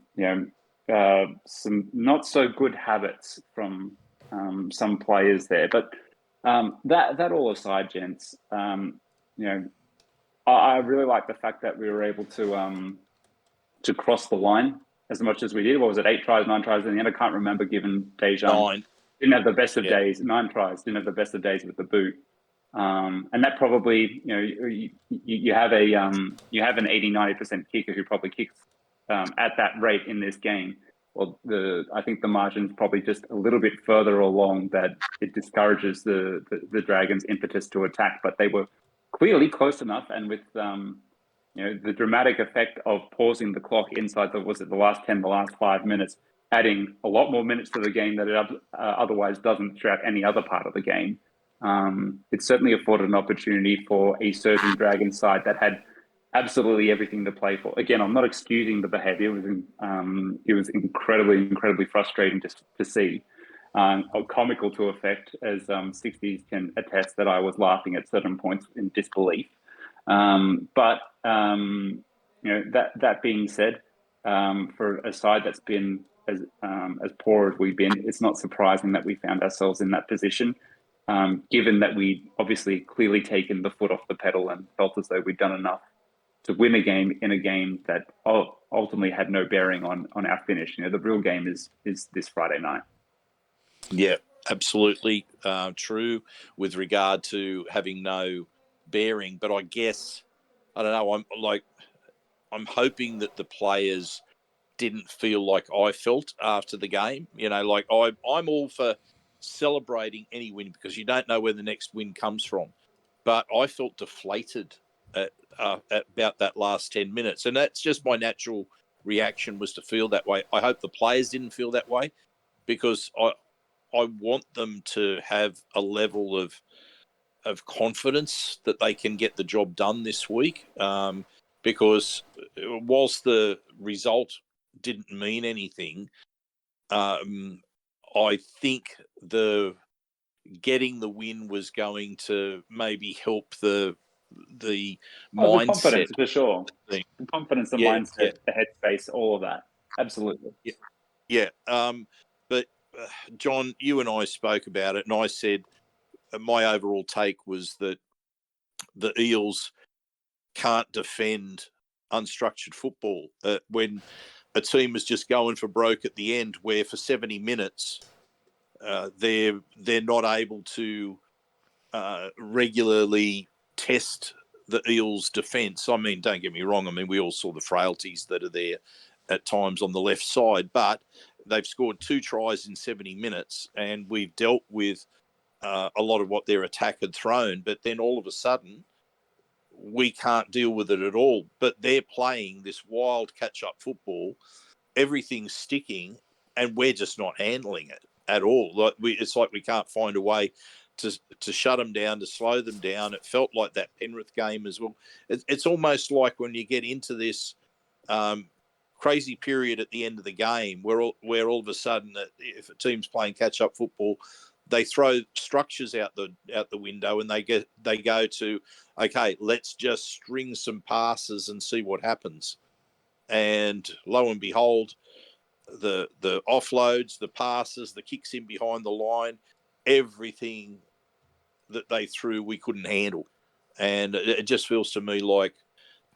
not so good habits from some players there. But that all aside, gents, I really like the fact that we were able to cross the line as much as we did. What was it, 8 tries, 9 tries in the end? I can't remember, given Dejan
9.
Didn't have the best of days. 9 tries, didn't have the best of days with the boot. And that probably, you have an 80-90% kicker who probably kicks at that rate in this game. Well, I think the margin's probably just a little bit further along, that it discourages the Dragons' impetus to attack. But they were clearly close enough, and with the dramatic effect of pausing the clock inside the last 10, the last 5 minutes, adding a lot more minutes to the game that it otherwise doesn't throughout any other part of the game. It certainly afforded an opportunity for a surging Dragons side that had absolutely everything to play for. Again, I'm not excusing the behaviour. It was incredibly frustrating to see. Comical to effect, as Sixties can attest, that I was laughing at certain points in disbelief. But that being said, for a side that's been as poor as we've been, it's not surprising that we found ourselves in that position, given that we obviously clearly taken the foot off the pedal and felt as though we'd done enough to win a game in a game that ultimately had no bearing on our finish. The real game is this Friday night.
Yeah, absolutely true with regard to having no bearing. But I guess, I don't know, I'm hoping that the players didn't feel like I felt after the game. I'm all for celebrating any win, because you don't know where the next win comes from. But I felt deflated at about that last 10 minutes. And that's just my natural reaction, was to feel that way. I hope the players didn't feel that way, because I want them to have a level of confidence that they can get the job done this week. Because whilst the result didn't mean anything, I think getting the win was going to maybe help the mindset.
The confidence, for sure. The confidence, the mindset, the headspace, all of that. Absolutely.
Yeah. But John, you and I spoke about it, and I said my overall take was that the Eels can't defend unstructured football when a team is just going for broke at the end, where for 70 minutes they're not able to regularly test the Eels' defence. I mean, don't get me wrong. I mean, we all saw the frailties that are there at times on the left side, but they've scored 2 tries in 70 minutes, and we've dealt with a lot of what their attack had thrown. But then all of a sudden, we can't deal with it at all. But they're playing this wild catch-up football. Everything's sticking, and we're just not handling it at all. It's like we can't find a way to shut them down, to slow them down. It felt like that Penrith game as well. It's almost like when you get into this crazy period at the end of the game, where all of a sudden, if a team's playing catch-up football, they throw structures out the window, and they go to, okay, let's just string some passes and see what happens. And lo and behold, the offloads, the passes, the kicks in behind the line, everything that they threw, we couldn't handle. And it just feels to me like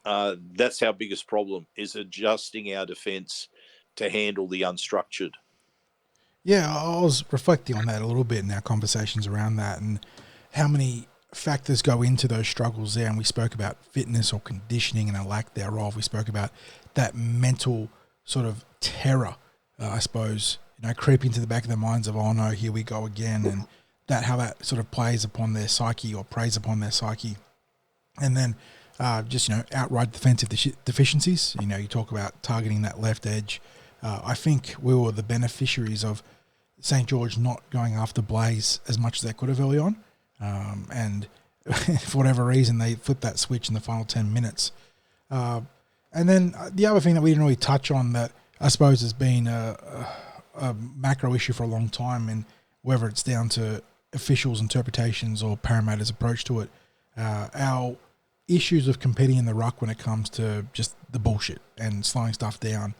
that's our biggest problem, is adjusting our defence to handle the unstructured.
Yeah, I was reflecting on that a little bit in our conversations around that, and how many factors go into those struggles there. And we spoke about fitness or conditioning and a lack thereof. We spoke about that mental sort of terror, I suppose, creep into the back of their minds of, oh no, here we go again, and how that sort of plays upon their psyche or preys upon their psyche. And then just outright defensive deficiencies. You talk about targeting that left edge. I think we were the beneficiaries of St. George not going after Blaze as much as they could have early on. And for whatever reason, they flipped that switch in the final 10 minutes. And then the other thing that we didn't really touch on that I suppose has been a macro issue for a long time, and whether it's down to officials' interpretations or Parramatta's approach to it, our issues of competing in the ruck when it comes to just the bullshit and slowing stuff down.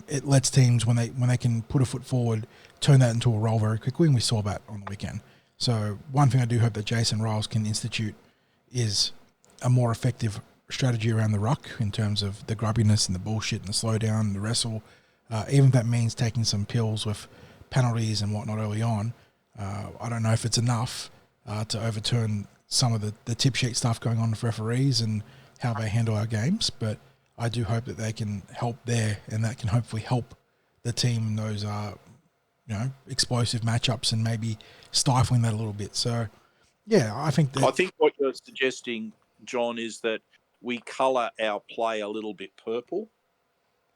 It lets teams, when they can put a foot forward, turn that into a roll very quickly, and we saw that on the weekend. So one thing I do hope that Jason Riles can institute is a more effective strategy around the ruck in terms of the grubbiness and the bullshit and the slowdown and the wrestle. Even if that means taking some pills with penalties and whatnot early on, I don't know if it's enough to overturn some of the tip sheet stuff going on with referees and how they handle our games, but I do hope that they can help there, and that can hopefully help the team in those explosive matchups and maybe stifling that a little bit. So, yeah, I think
what you're suggesting, John, is that we colour our play a little bit purple.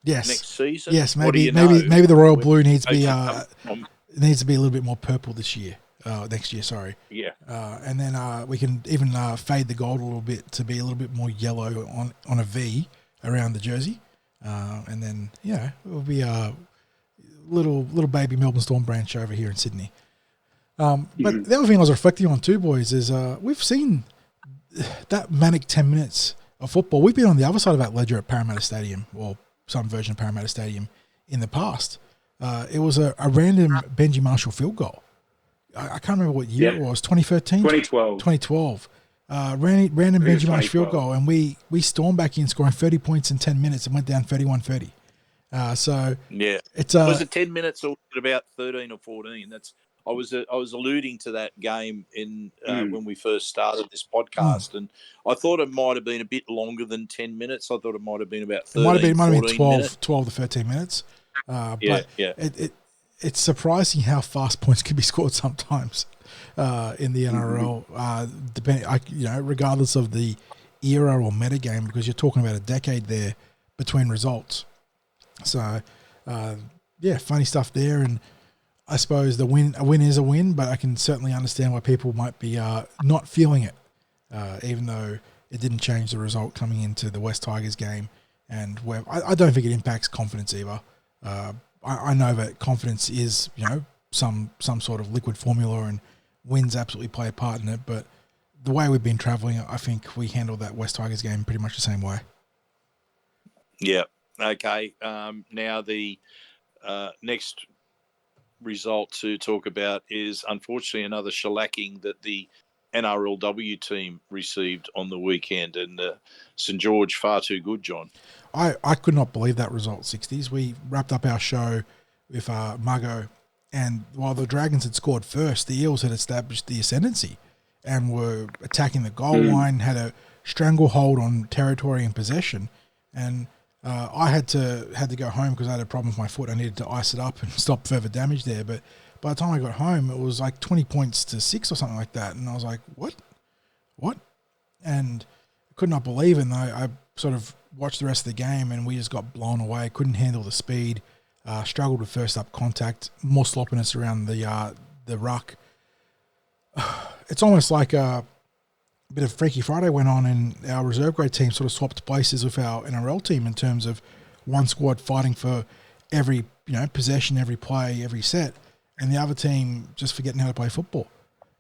Yes.
Next season.
Yes, maybe the royal blue needs to be a little bit more purple this year. Next year, sorry.
Yeah.
And then we can even fade the gold a little bit to be a little bit more yellow on a V around the jersey. And then, it will be a little baby Melbourne Storm branch over here in Sydney. But the other thing I was reflecting on too, boys, is we've seen that manic 10 minutes of football. We've been on the other side of that ledger at Parramatta Stadium, or some version of Parramatta Stadium in the past. It was a random Benji Marshall field goal. I can't remember what year it was, 2013? 2012. Random Benji Marshall field goal, and we stormed back in, scoring 30 points in 10 minutes and went down 31-30. So
yeah,
it's
was it 10 minutes or about 13 or 14? I was alluding to that game in when we first started this podcast, and I thought it might have been a bit longer than 10 minutes. I thought it might have been about 13,
it might have been 12 to 13 minutes. But it's surprising how fast points can be scored sometimes in the NRL, regardless of the era or meta game, because you're talking about a decade there between results. So, funny stuff there. And I suppose a win is a win, but I can certainly understand why people might be not feeling it, even though it didn't change the result coming into the West Tigers game. And where I don't think it impacts confidence either. I know that confidence is, some sort of liquid formula, and wins absolutely play a part in it. But the way we've been travelling, I think we handled that West Tigers game pretty much the same way.
Yeah. Okay. Now the next result to talk about is unfortunately another shellacking that the NRLW team received on the weekend, and St. George far too good, John.
I could not believe that result, Sixties. We wrapped up our show with Muggo, and while the Dragons had scored first, the Eels had established the ascendancy and were attacking the goal line, had a stranglehold on territory and possession. And I had to go home because I had a problem with my foot. I needed to ice it up and stop further damage there. But by the time I got home, it was like 20 points to 6 or something like that. And I was like, what? And I could not believe it. And I sort of watched the rest of the game, and we just got blown away. Couldn't handle the speed. Struggled with first up contact. More sloppiness around the ruck. It's almost like a bit of Freaky Friday went on, and our reserve grade team sort of swapped places with our NRL team in terms of one squad fighting for every possession, every play, every set, and the other team just forgetting how to play football.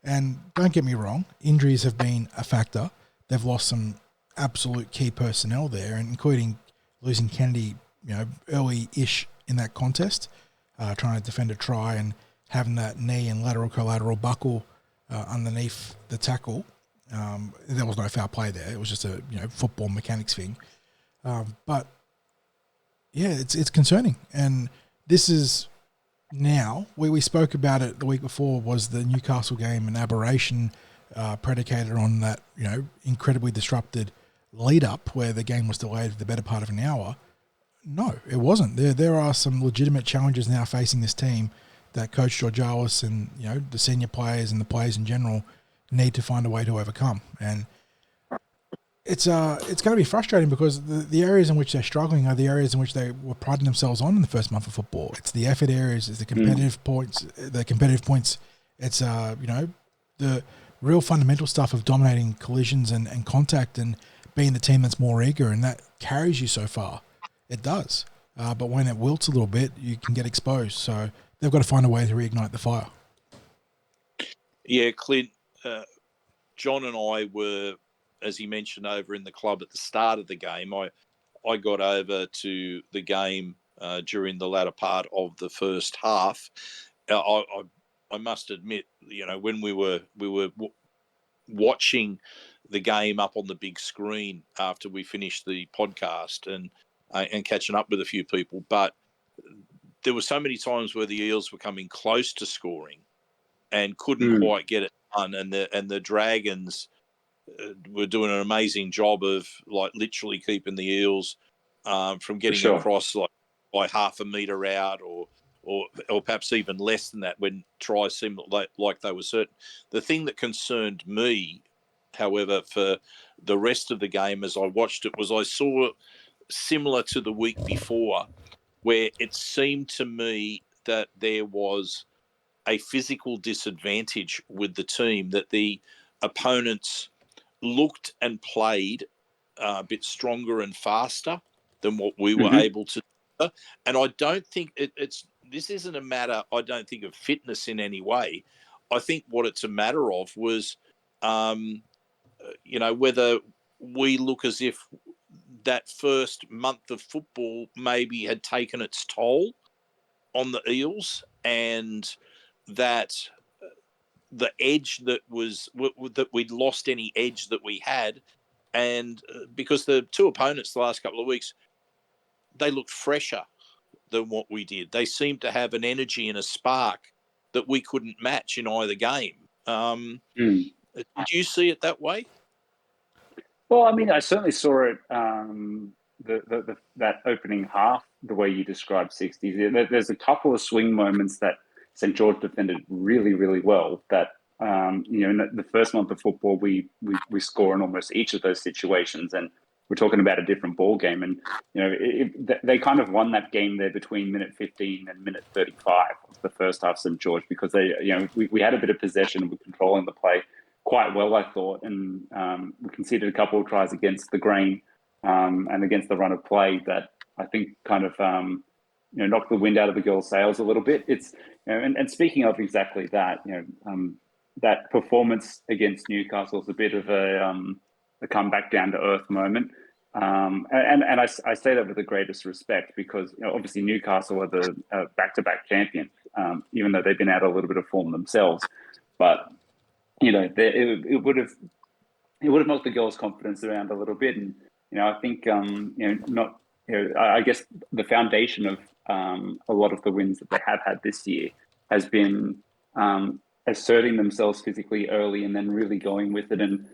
And don't get me wrong, injuries have been a factor. They've lost some absolute key personnel there, including losing Kennedy, early-ish in that contest, trying to defend a try and having that knee and lateral collateral buckle underneath the tackle. There was no foul play there. It was just a football mechanics thing. But yeah, it's concerning. And this is now, we spoke about it the week before, was the Newcastle game an aberration predicated on that incredibly disrupted lead up where the game was delayed for the better part of an hour? No, it wasn't. There are some legitimate challenges now facing this team that Coach Georgalis and the senior players and the players in general need to find a way to overcome. And it's going to be frustrating because the areas in which they're struggling are the areas in which they were priding themselves on in the first month of football. It's the effort areas, it's the competitive points, It's the real fundamental stuff of dominating collisions and contact and being the team that's more eager, and that carries you so far. It does. But when it wilts a little bit, you can get exposed. So they've got to find a way to reignite the fire.
Yeah, Clint, John and I were, as he mentioned, over in the club at the start of the game. I got over to the game during the latter part of the first half. I must admit, when we were watching the game up on the big screen after we finished the podcast and catching up with a few people, but there were so many times where the Eels were coming close to scoring and couldn't quite get it done, and the Dragons were doing an amazing job of literally keeping the Eels from getting across by half a metre out or perhaps even less than that when tries seemed like they were certain. The thing that concerned me, however, for the rest of the game as I watched it, was I saw, similar to the week before, where it seemed to me that there was a physical disadvantage with the team, that the opponents looked and played a bit stronger and faster than what we were able to do. And I don't think this isn't a matter, I don't think, of fitness in any way. I think what it's a matter of was, whether we look as if that first month of football maybe had taken its toll on the Eels, and that the edge that we'd lost any edge that we had. And because the two opponents the last couple of weeks, they looked fresher than what we did. They seemed to have an energy and a spark that we couldn't match in either game. Did you see it that way?
Well, I mean, I certainly saw it, that opening half, the way you described 60s. There's a couple of swing moments that St. George defended really, really well. That, in the first month of football, we score in almost each of those situations. And we're talking about a different ball game. And, they kind of won that game there between minute 15 and minute 35 of the first half, St. George, because we had a bit of possession and we're controlling the play quite well, I thought, and we conceded a couple of tries against the grain and against the run of play that I think kind of knocked the wind out of the girls' sails a little bit. It's and speaking of exactly that, that performance against Newcastle is a bit of a come back down to earth moment, and I say that with the greatest respect because obviously Newcastle are the back-to-back champions, even though they've been out a little bit of form themselves, but. It would have knocked the girls' confidence around a little bit, and I think I guess the foundation of a lot of the wins that they have had this year has been asserting themselves physically early and then really going with it, and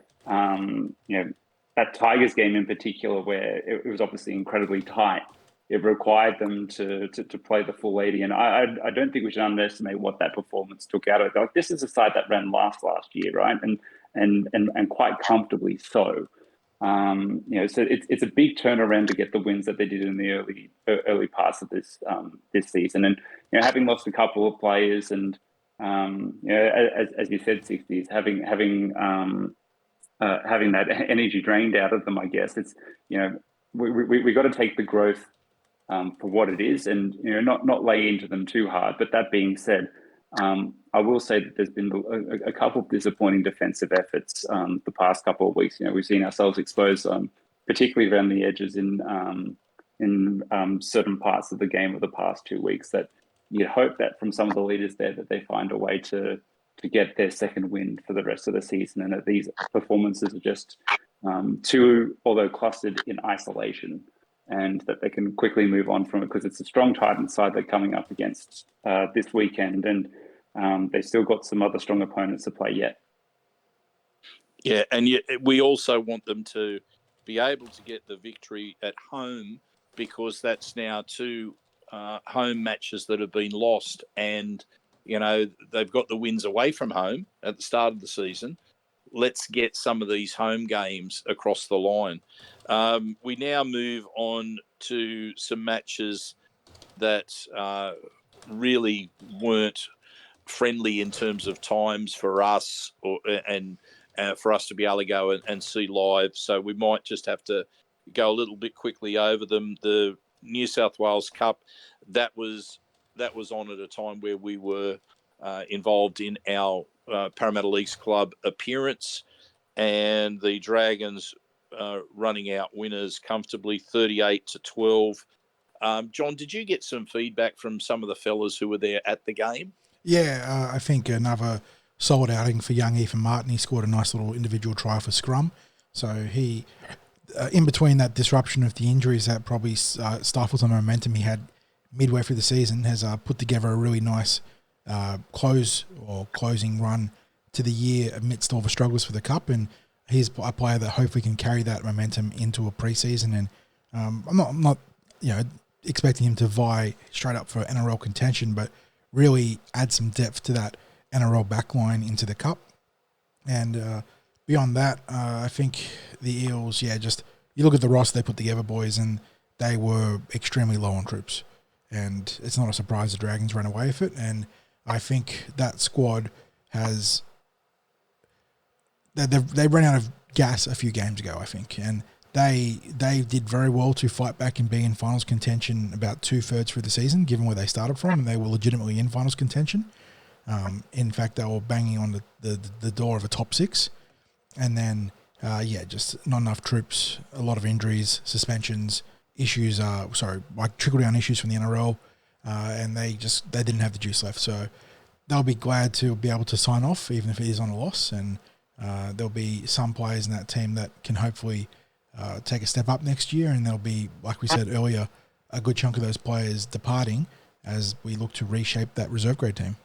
that Tigers game in particular, where it was obviously incredibly tight, it required them to play the full 80. And I don't think we should underestimate what that performance took out of it. Like, this is a side that ran last year, right? And quite comfortably so. So it's a big turnaround to get the wins that they did in the early parts of this season. And having lost a couple of players, and as you said, Sixties, having that energy drained out of them, I guess it's we got to take the growth for what it is, and not lay into them too hard. But that being said, I will say that there's been a couple of disappointing defensive efforts the past couple of weeks. We've seen ourselves exposed, particularly around the edges in certain parts of the game of the past 2 weeks. That you'd hope that from some of the leaders there that they find a way to get their second win for the rest of the season, and that these performances are just too, although clustered in isolation, and that they can quickly move on from it, because it's a strong Titans side they're coming up against this weekend, and they've still got some other strong opponents to play yet.
Yeah, and yet we also want them to be able to get the victory at home, because that's now 2 home matches that have been lost, and they've got the wins away from home at the start of the season. Let's get some of these home games across the line. We now move on to some matches that really weren't friendly in terms of times for us, and for us to be able to go and see live. So we might just have to go a little bit quickly over them. The New South Wales Cup, that was on at a time where we were involved in our Parramatta Leagues Club appearance, and the Dragons running out winners comfortably, 38-12. John, did you get some feedback from some of the fellas who were there at the game?
Yeah, I think another solid outing for young Ethan Martin. He scored a nice little individual try for scrum. So he, in between that disruption of the injuries that probably stifled some momentum he had midway through the season, has put together a really nice closing run to the year amidst all the struggles for the Cup. And he's a player that hopefully can carry that momentum into a preseason. And I'm not expecting him to vie straight up for NRL contention, but really add some depth to that NRL backline into the Cup. And beyond that, I think the Eels, just you look at the roster they put together, boys, and they were extremely low on troops. And it's not a surprise the Dragons ran away with it. And I think that squad has... They ran out of gas a few games ago, I think. And they did very well to fight back and be in finals contention about 2/3 through the season, given where they started from, and they were legitimately in finals contention. In fact, they were banging on the door of a top 6. And then, just not enough troops, a lot of injuries, suspensions, issues, trickle-down issues from the NRL, and they didn't have the juice left. So they'll be glad to be able to sign off, even if it is on a loss, and there'll be some players in that team that can hopefully take a step up next year, and there'll be, like we said earlier, a good chunk of those players departing as we look to reshape that reserve grade team.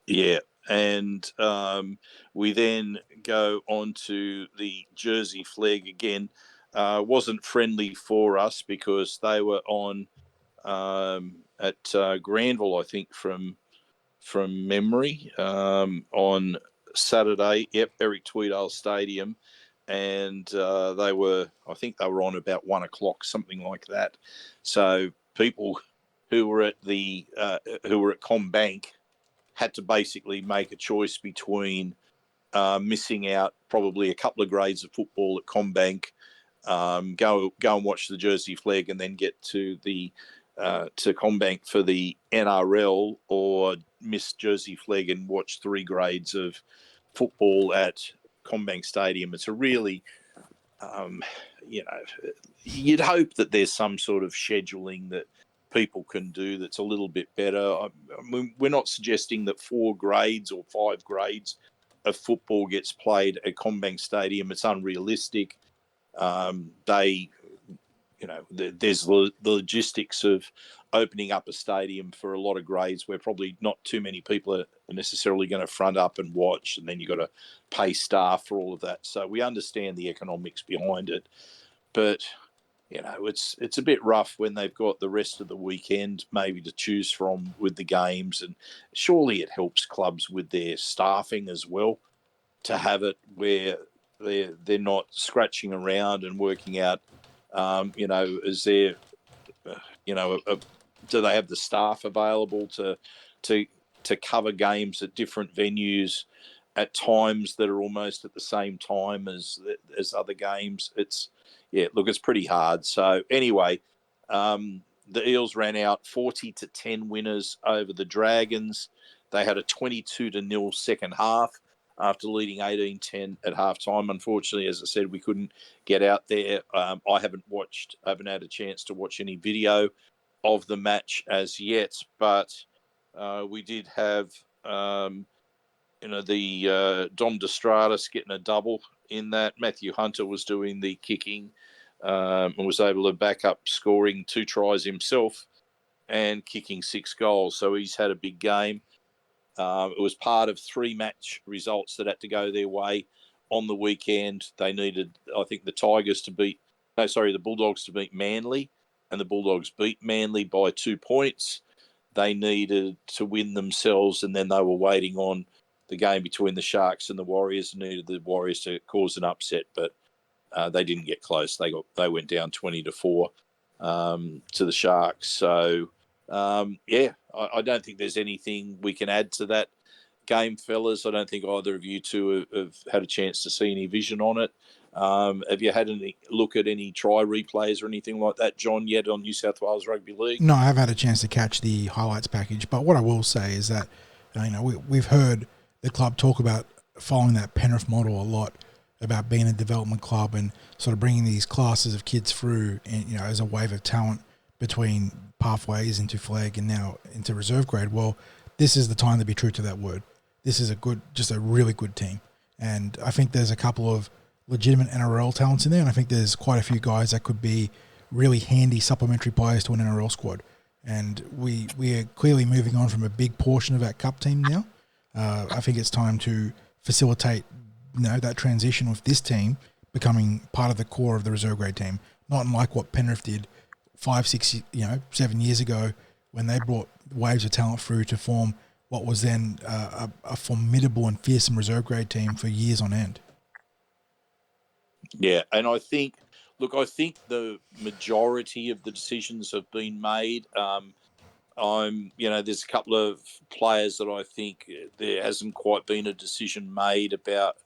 Yeah, and we then go on to the Jersey Flegg again. Wasn't friendly for us because they were on at Granville, I think, from memory, on Saturday. Yep, Eric Tweedale Stadium, and they were on about 1 o'clock, something like that. So people who were at CommBank had to basically make a choice between missing out probably a couple of grades of football at CommBank, go and watch the Jersey Flegg, and then get to the to CommBank for the NRL, or miss Jersey Flegg and watch 3 grades of football at CommBank Stadium. It's a really, you'd hope that there's some sort of scheduling that people can do that's a little bit better. I mean, we're not suggesting that 4 grades or 5 grades of football gets played at CommBank Stadium. It's unrealistic. They there's the logistics of opening up a stadium for a lot of grades where probably not too many people are necessarily going to front up and watch, and then you've got to pay staff for all of that. So we understand the economics behind it, but it's a bit rough when they've got the rest of the weekend maybe to choose from with the games, and surely it helps clubs with their staffing as well to have it where they're not scratching around and working out, is there, do they have the staff available to cover games at different venues at times that are almost at the same time as other games? It's pretty hard. So anyway, the Eels ran out 40-10 winners over the Dragons. They had a 22-0 second half after leading 18-10 at halftime. Unfortunately, as I said, we couldn't get out there. I haven't had a chance to watch any video of the match as yet, but we did have Dom Destratus getting a double in that. Matthew Hunter was doing the kicking and was able to back up scoring 2 tries himself and kicking 6 goals. So he's had a big game. It was part of 3 match results that had to go their way on the weekend. They needed, I think, the Bulldogs to beat Manly, and the Bulldogs beat Manly by 2 points. They needed to win themselves, and then they were waiting on the game between the Sharks and the Warriors, and needed the Warriors to cause an upset, but they didn't get close. They went down 20-4 to the Sharks. So I don't think there's anything we can add to that game, fellas. I don't think either of you two have had a chance to see any vision on it. Have you had any look at any try replays or anything like that, John, yet on New South Wales Rugby League?
No, I have had a chance to catch the highlights package, but what I will say is that we've heard the club talk about following that Penrith model a lot, about being a development club and sort of bringing these classes of kids through, and as a wave of talent between pathways into Flegg and now into reserve grade. Well, this is the time to be true to that word. This is just a really good team, and I think there's a couple of legitimate NRL talents in there, and I think there's quite a few guys that could be really handy supplementary players to an NRL squad. And we are clearly moving on from a big portion of our cup team now. I think it's time to facilitate that transition with this team becoming part of the core of the reserve grade team, not unlike what Penrith did 5, 6, 7 years ago when they brought waves of talent through to form what was then a formidable and fearsome reserve grade team for years on end.
Yeah, and I think the majority of the decisions have been made. There's a couple of players that I think there hasn't quite been a decision made about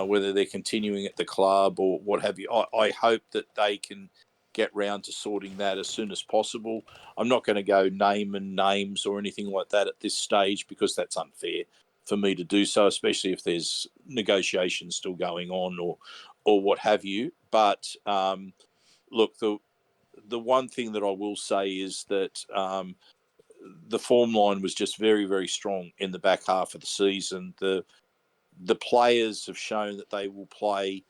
whether they're continuing at the club or what have you. I hope that they can get round to sorting that as soon as possible. I'm not going to go naming names or anything like that at this stage because that's unfair for me to do so, especially if there's negotiations still going on or what have you. But look, the one thing that I will say is that the form line was just very, very strong in the back half of the season. The players have shown that they will play,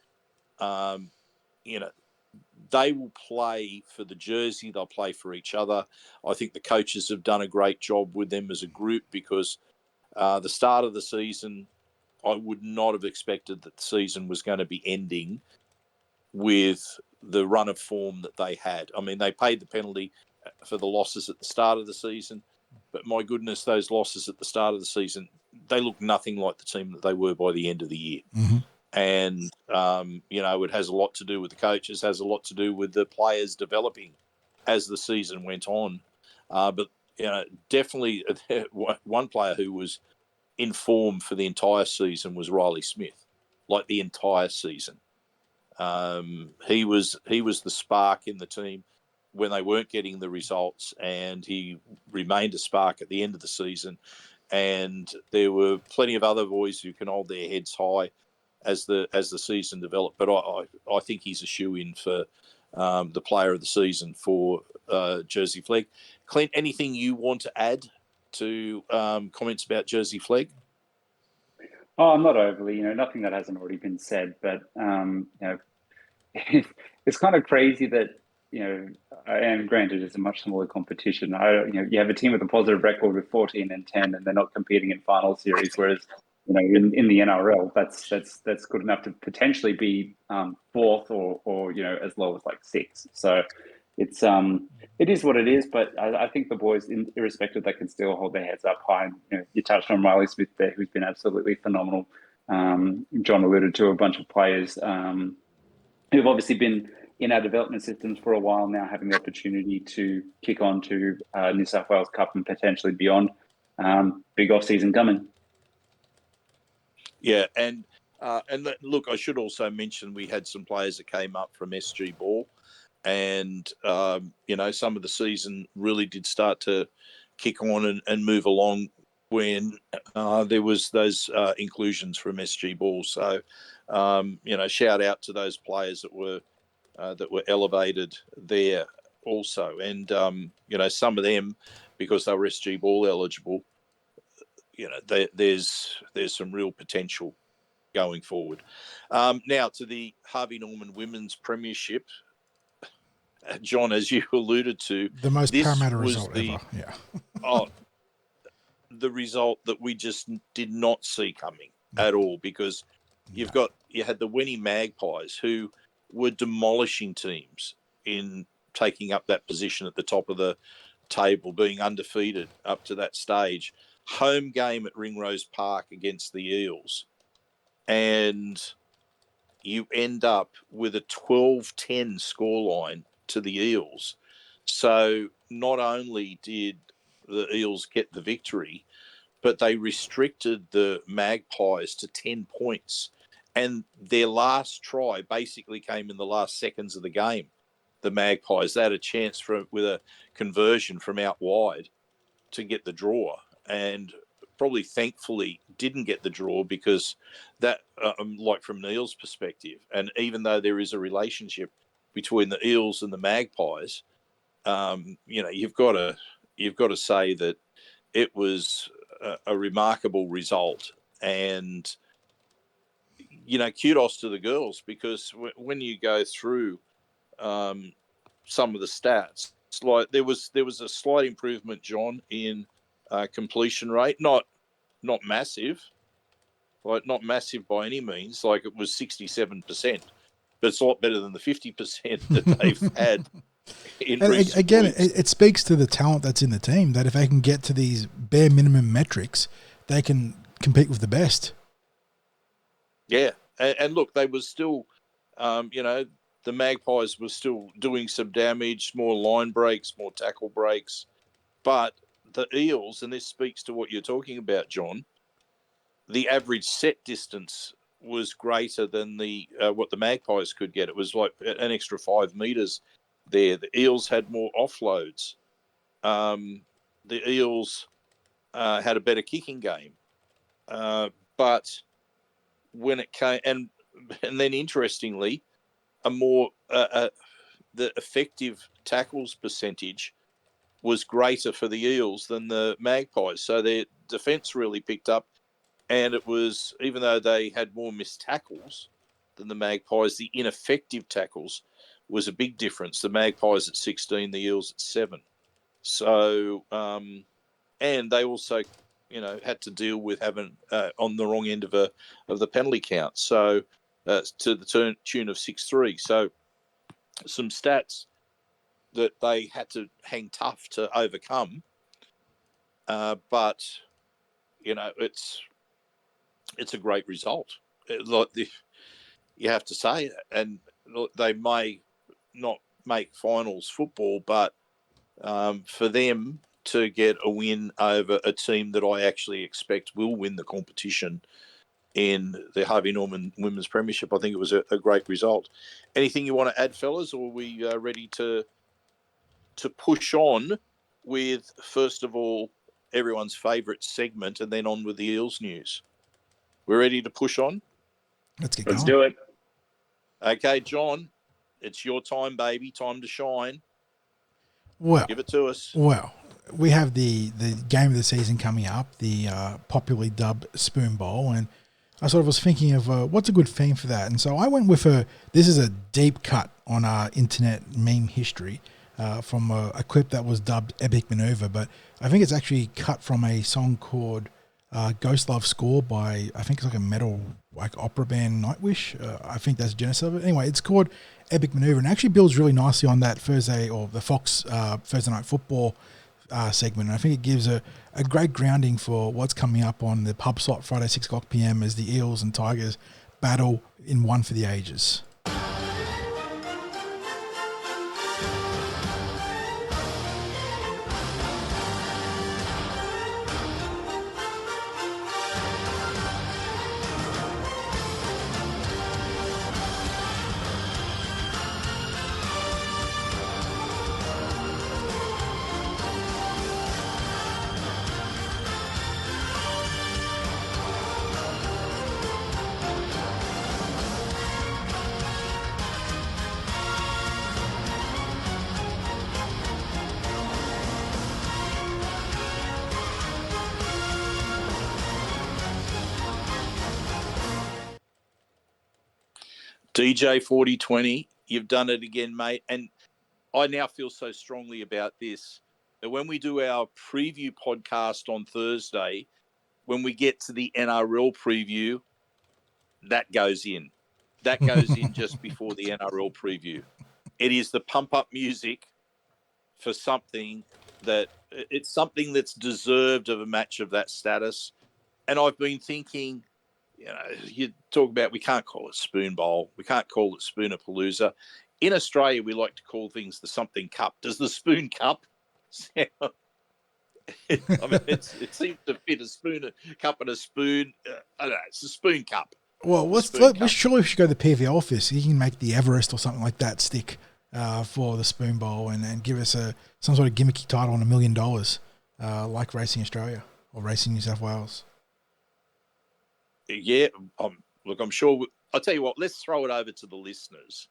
they will play for the jersey. They'll play for each other. I think the coaches have done a great job with them as a group because the start of the season, I would not have expected that the season was going to be ending with the run of form that they had. I mean, they paid the penalty for the losses at the start of the season, but my goodness, those losses at the start of the season, they look nothing like the team that they were by the end of the year.
Mm-hmm.
And, it has a lot to do with the coaches, has a lot to do with the players developing as the season went on. But definitely one player who was in form for the entire season was Riley Smith, like the entire season. He was the spark in the team when they weren't getting the results, and he remained a spark at the end of the season. And there were plenty of other boys who can hold their heads high as the season developed. But I think he's a shoe-in for the player of the season for Jersey Flegg. Clint, anything you want to add to comments about Jersey Flegg?
Oh, not overly, nothing that hasn't already been said, but, it's kind of crazy that and granted, it's a much smaller competition. You have a team with a positive record with 14 and 10, and they're not competing in final series. Whereas, in the NRL, that's good enough to potentially be fourth or as low as like sixth. So it is what it is. But I think the boys, irrespective, they can still hold their heads up high. And, you touched on Riley Smith there, who's been absolutely phenomenal. John alluded to a bunch of players who've obviously been in our development systems for a while now, having the opportunity to kick on to New South Wales Cup and potentially beyond. Big off season coming.
Yeah, and look, I should also mention we had some players that came up from SG Ball, and some of the season really did start to kick on and move along when there was those inclusions from SG Ball. So, shout out to those players that were elevated there also, and some of them, because they were SG Ball eligible, there's some real potential going forward. Now to the Harvey Norman Women's Premiership, John, as you alluded to,
the most Parramatta result ever. Yeah.
The result that we just did not see coming at all, because you had the Winnie Magpies, who were demolishing teams in taking up that position at the top of the table, being undefeated up to that stage. Home game at Ringrose Park against the Eels, and you end up with a 12-10 scoreline to the Eels. So not only did the Eels get the victory, but they restricted the Magpies to 10 points. And their last try basically came in the last seconds of the game. The Magpies, they had a chance with a conversion from out wide to get the draw, and probably thankfully didn't get the draw, because that, like from the Eels' perspective, and even though there is a relationship between the Eels and the Magpies, you've got to say that it was a remarkable result. And kudos to the girls, because when you go through some of the stats, it's like there was a slight improvement, John, in completion rate, not massive, not massive by any means. Like, it was 67%, but it's a lot better than the 50% that they've had.
And again, it speaks to the talent that's in the team, that if they can get to these bare minimum metrics, they can compete with the best.
Yeah, and look, they were still, the Magpies were still doing some damage, more line breaks, more tackle breaks. But the Eels, and this speaks to what you're talking about, John, the average set distance was greater than what the Magpies could get. It was like an extra 5 metres there. The Eels had more offloads. The Eels had a better kicking game. But when it came, and then interestingly, the effective tackles percentage was greater for the Eels than the Magpies. So their defence really picked up, and it was, even though they had more missed tackles than the Magpies, the ineffective tackles was a big difference. The Magpies at 16, the Eels at 7. So, and they also, had to deal with having on the wrong end of the penalty count. So, to the tune of 6-3. So, some stats that they had to hang tough to overcome. But it's a great result. You have to say, and they may not make finals football, but for them to get a win over a team that I actually expect will win the competition in the Harvey Norman Women's Premiership, I think it was a great result. Anything you want to add, fellas, or are we ready to push on with, first of all, everyone's favourite segment, and then on with the Eels news? We're ready to push on?
Let's get going.
Let's do it.
Okay, John, it's your time, baby. Time to shine.
Well,
give it to us.
Well, we have the game of the season coming up, the popularly dubbed Spoon Bowl, and I sort of was thinking of what's a good theme for that. And so I went with this is a deep cut on our internet meme history from a clip that was dubbed Epic Maneuver, but I think it's actually cut from a song called Ghost Love Score by, I think it's like a metal like opera band Nightwish. I think that's the genesis of it. Anyway, it's called Epic Maneuver and actually builds really nicely on that Thursday or the Fox Thursday Night Football segment. And I think it gives a great grounding for what's coming up on the pub slot Friday 6 o'clock PM as the Eels and Tigers battle in one for the ages.
DJ 4020, you've done it again, mate. And I now feel so strongly about this that when we do our preview podcast on Thursday, when we get to the NRL preview, that goes in. That goes in just before the NRL preview. It is the pump-up music for something it's something that's deserved of a match of that status. And I've been thinking, you talk about we can't call it Spoon Bowl. We can't call it Spoonerpalooza. In Australia, we like to call things the something cup. Does the Spoon Cup sound... it seems to fit a cup and a spoon. I don't know. It's a Spoon Cup.
Well, surely we should go to the PV office. He can make the Everest or something like that stick for the Spoon Bowl and give us some sort of gimmicky title on $1 million, like Racing Australia or Racing New South Wales.
Yeah, I'm sure. I'll tell you what. Let's throw it over to the listeners.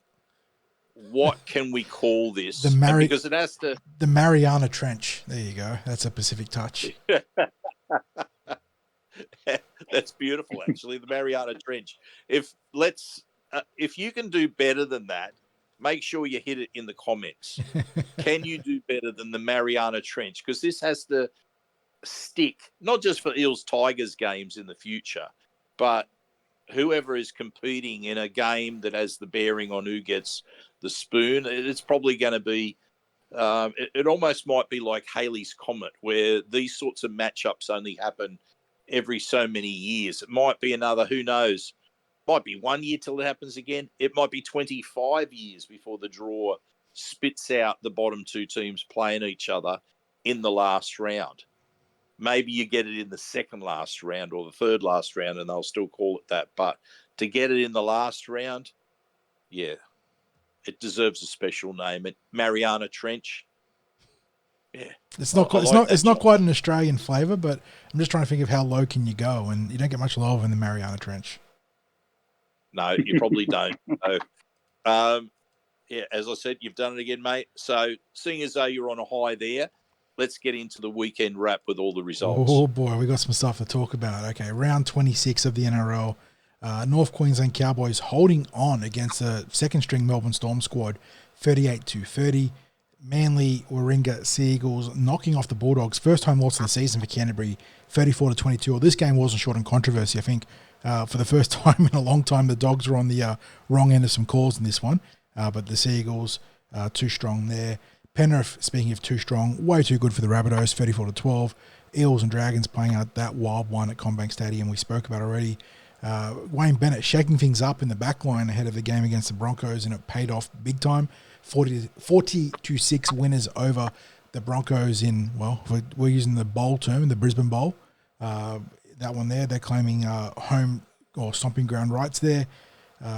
What can we call this? Because it has to.
The Mariana Trench. There you go. That's a Pacific touch.
That's beautiful, actually. The Mariana Trench. If you can do better than that, make sure you hit it in the comments. Can you do better than the Mariana Trench? Because this has to stick, not just for Eels Tigers games in the future, but whoever is competing in a game that has the bearing on who gets the spoon. It's probably going to be, it almost might be like Halley's Comet, where these sorts of matchups only happen every so many years. It might be another, who knows, might be 1 year till it happens again. It might be 25 years before the draw spits out the bottom two teams playing each other in the last round. Maybe you get it in the second last round or the third last round and they'll still call it that. But to get it in the last round, yeah, it deserves a special name. Mariana Trench. Yeah.
It's not quite an Australian flavour, but I'm just trying to think of how low can you go, and you don't get much lower than the Mariana Trench.
No, you probably don't. So, yeah, as I said, you've done it again, mate. So, seeing as though you're on a high there, let's get into the weekend wrap with all the results.
Oh, boy, we got some stuff to talk about. Okay, round 26 of the NRL. North Queensland Cowboys holding on against the second-string Melbourne Storm squad, 38-30. Manly Warringah Sea Eagles knocking off the Bulldogs. First home loss of the season for Canterbury, 34-22. Well, this game wasn't short on controversy. I think for the first time in a long time, the Dogs were on the wrong end of some calls in this one. But the Sea Eagles, too strong there. Penrith, speaking of too strong, way too good for the Rabbitohs, 34-12. Eels and Dragons playing out that wild one at CommBank Stadium we spoke about already. Wayne Bennett shaking things up in the back line ahead of the game against the Broncos, and it paid off big time. 40-6 winners over the Broncos in, well, we're using the bowl term, the Brisbane Bowl. That one there, they're claiming home or stomping ground rights there.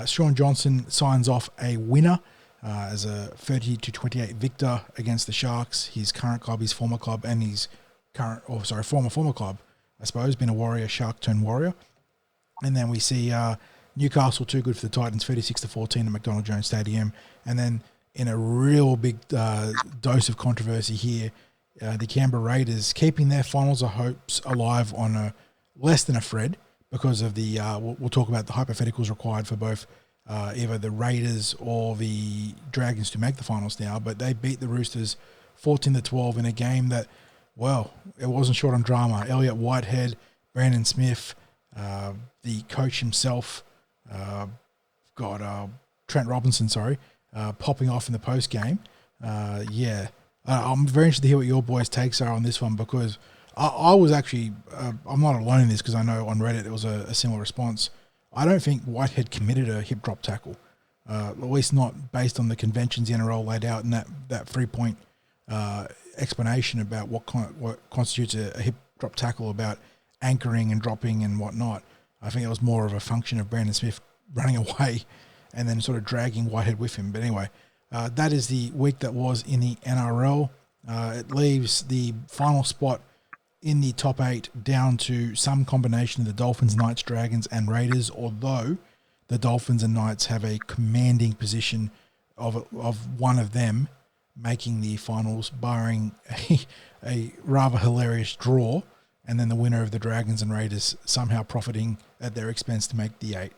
Sean Johnson signs off a winner as a 30-28 victor against the Sharks. His current club, his former club, and his former club, I suppose, been a Warrior, Shark turned Warrior. And then we see Newcastle too good for the Titans, 36-14 at McDonald Jones Stadium. And then in a real big dose of controversy here, the Canberra Raiders keeping their finals of hopes alive on a less than a thread, because of the we'll talk about the hypotheticals required for both either the Raiders or the Dragons to make the finals now, but they beat the Roosters 14-12 in a game that, well, it wasn't short on drama. Elliot, Whitehead, Brandon Smith, the coach himself, Trent Robinson, popping off in the post game. I'm very interested to hear what your boys' takes are on this one, because I was actually, I'm not alone in this, because I know on Reddit there was a similar response. I don't think Whitehead committed a hip drop tackle, at least not based on the conventions the NRL laid out in that 3-point explanation about what constitutes a hip drop tackle, about anchoring and dropping and whatnot. I think it was more of a function of Brandon Smith running away and then sort of dragging Whitehead with him. But anyway, that is the week that was in the NRL. It leaves the final spot in the top 8 down to some combination of the Dolphins, Knights, Dragons, and Raiders, although the Dolphins and Knights have a commanding position of one of them making the finals, barring a rather hilarious draw, and then the winner of the Dragons and Raiders somehow profiting at their expense to make the 8.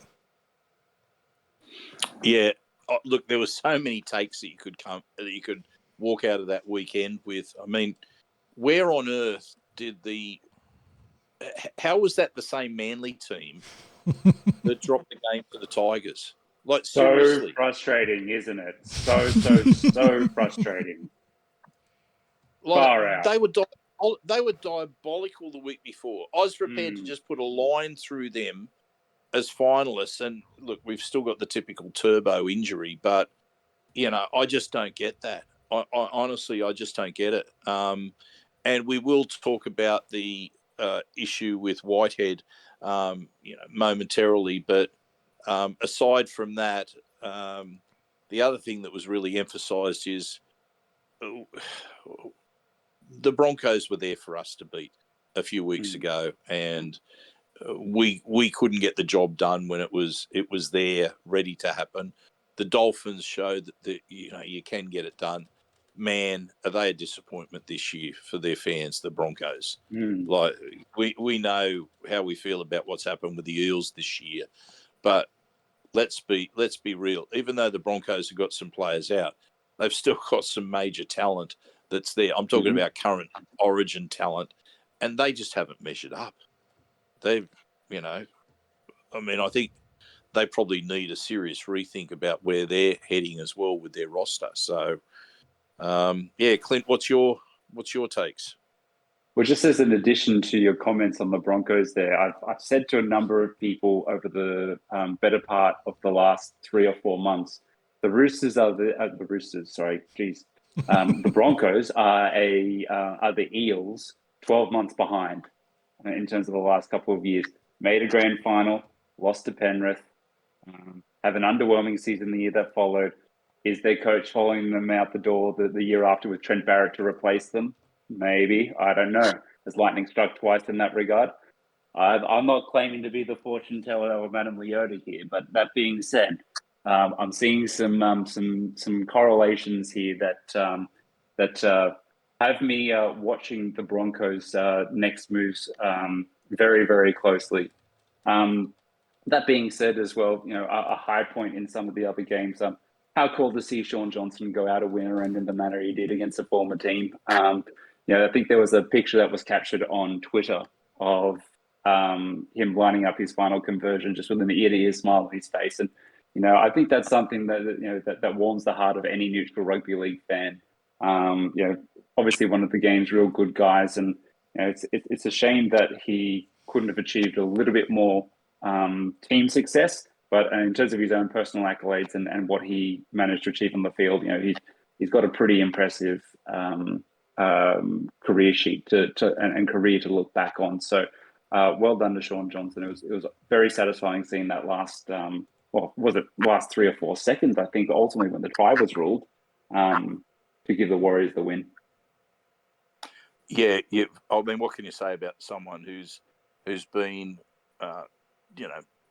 Yeah, look, there were so many takes that you could walk out of that weekend with. I mean, where on earth how was that the same Manly team that dropped the game to the Tigers? Like,
So
seriously.
frustrating, isn't it? So frustrating. Far out.
They were diabolical the week before. I was prepared to just put a line through them as finalists. And look, we've still got the typical Turbo injury, but, I just don't get that. I honestly, I just don't get it. And we will talk about the issue with Whitehead, momentarily. But aside from that, the other thing that was really emphasised is the Broncos were there for us to beat a few weeks ago, and we couldn't get the job done when it was there, ready to happen. The Dolphins showed that you can get it done. Man, are they a disappointment this year for their fans, the Broncos? Like, we know how we feel about what's happened with the Eels this year, but let's be real. Even though the Broncos have got some players out, they've still got some major talent that's there. I'm talking about current Origin talent, and they just haven't measured up. They've, I think they probably need a serious rethink about where they're heading as well with their roster. So, Clint, what's your takes?
Well, just as an addition to your comments on the Broncos there, I've said to a number of people over the better part of the last 3 or 4 months, the Roosters are the Roosters. Sorry, geez, the Broncos are the Eels 12 months behind in terms of the last couple of years. Made a grand final, lost to Penrith, have an underwhelming season the year that followed. Is their coach following them out the door the year after with Trent Barrett to replace them? Maybe. I don't know. Has lightning struck twice in that regard? I'm not claiming to be the fortune teller of Madame Leota here, but that being said, I'm seeing some correlations here that have me watching the Broncos' next moves very, very closely. That being said, as well, a high point in some of the other games. How cool to see Sean Johnson go out a winner and in the manner he did against a former team. I think there was a picture that was captured on Twitter of him lining up his final conversion just with an ear-to-ear smile on his face. And, I think that's something that warms the heart of any neutral rugby league fan. Obviously one of the game's real good guys. And, it's a shame that he couldn't have achieved a little bit more team success. But in terms of his own personal accolades and what he managed to achieve on the field, he's got a pretty impressive career sheet and career to look back on. So well done to Sean Johnson. It was very satisfying seeing that last 3 or 4 seconds, I think, ultimately when the try was ruled, to give the Warriors the win.
Yeah. I mean, what can you say about someone who's been,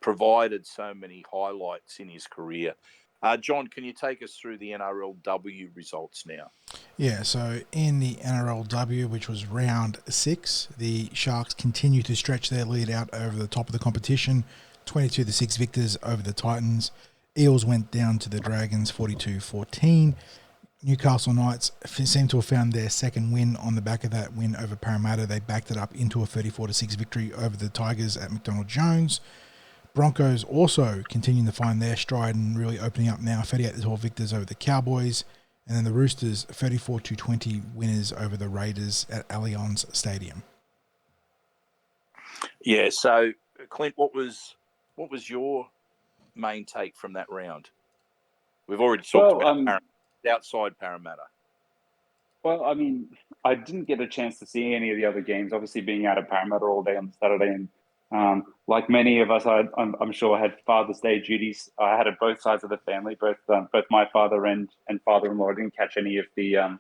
provided so many highlights in his career? John, can you take us through the NRLW results now?
Yeah, so in the NRLW, which was round 6, the Sharks continue to stretch their lead out over the top of the competition, 22-6 victors over the Titans. Eels went down to the Dragons 42-14. Newcastle Knights seem to have found their second win on the back of that win over Parramatta. They backed it up into a 34-6 victory over the Tigers at McDonald Jones. Broncos also continuing to find their stride and really opening up now, 38-12 victors over the Cowboys. And then the Roosters, 34-20 winners over the Raiders at Allianz Stadium.
Yeah, so, Clint, what was your main take from that round? We've already talked about outside Parramatta.
Well, I mean, I didn't get a chance to see any of the other games, obviously being out of Parramatta all day on Saturday. And like many of us, I'm sure had Father's Day duties. I had it both sides of the family, both my father and father-in-law. I didn't catch any of the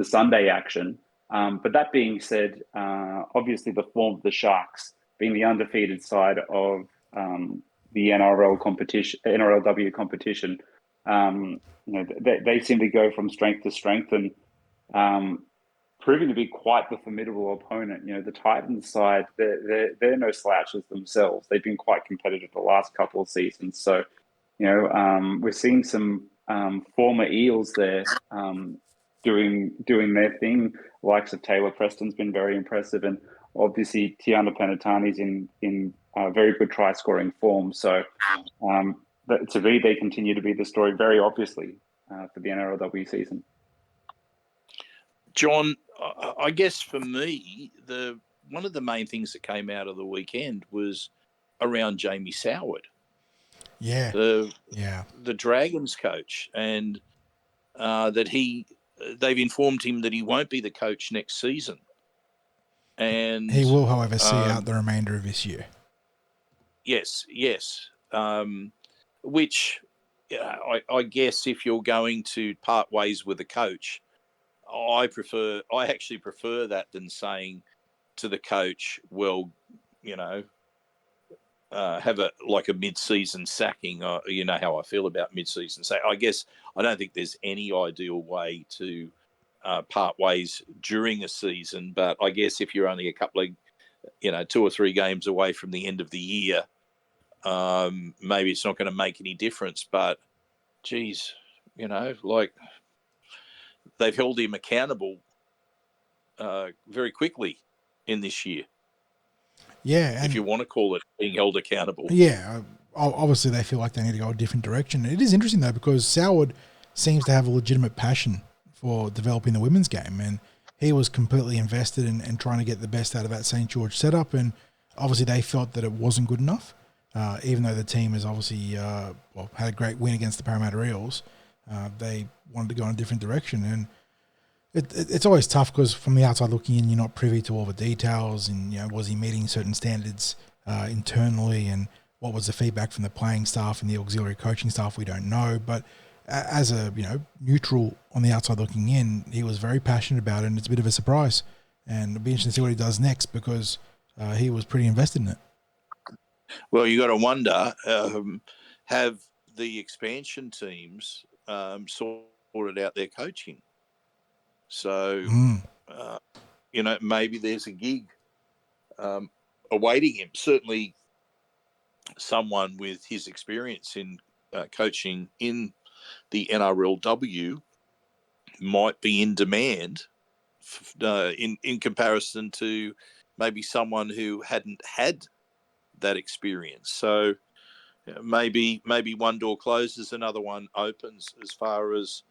Sunday action. But that being said, obviously the form of the Sharks, being the undefeated side of the NRLW competition, they seem to go from strength to strength and proving to be quite the formidable opponent. The Titans side, they're no slouches themselves. They've been quite competitive the last couple of seasons. So, we're seeing some former Eels there doing their thing. The likes of Taylor Preston's been very impressive, and obviously Tiana Penatani's in very good try scoring form. So, to me, they continue to be the story very obviously for the NRLW season.
John, I guess for me, one of the main things that came out of the weekend was around Jamie Soward.
Yeah.
The Dragons coach, and that they've informed him that he won't be the coach next season. And
he will, however, see out the remainder of this year.
Yes. Which I guess if you're going to part ways with a coach, I actually prefer that than saying to the coach, well, have a mid-season sacking. You know how I feel about mid-season sacking. I guess I don't think there's any ideal way to part ways during a season, but I guess if you're only a couple of, 2 or 3 games away from the end of the year, maybe it's not going to make any difference. But, geez, they've held him accountable very quickly in this year.
Yeah.
If you want to call it being held accountable.
Yeah. Obviously, they feel like they need to go a different direction. It is interesting, though, because Soward seems to have a legitimate passion for developing the women's game, and he was completely invested in trying to get the best out of that St. George setup, and obviously they felt that it wasn't good enough, even though the team has obviously had a great win against the Parramatta Eels. They wanted to go in a different direction, and it's always tough because from the outside looking in, you're not privy to all the details, and was he meeting certain standards internally, and what was the feedback from the playing staff and the auxiliary coaching staff, we don't know. But as a neutral on the outside looking in, he was very passionate about it, and it's a bit of a surprise, and it'll be interesting to see what he does next because he was pretty invested in it.
Well, you got to wonder, have the expansion teams sorted out their coaching? So, maybe there's a gig awaiting him. Certainly someone with his experience in coaching in the NRLW might be in demand in comparison to maybe someone who hadn't had that experience. So maybe one door closes, another one opens as far as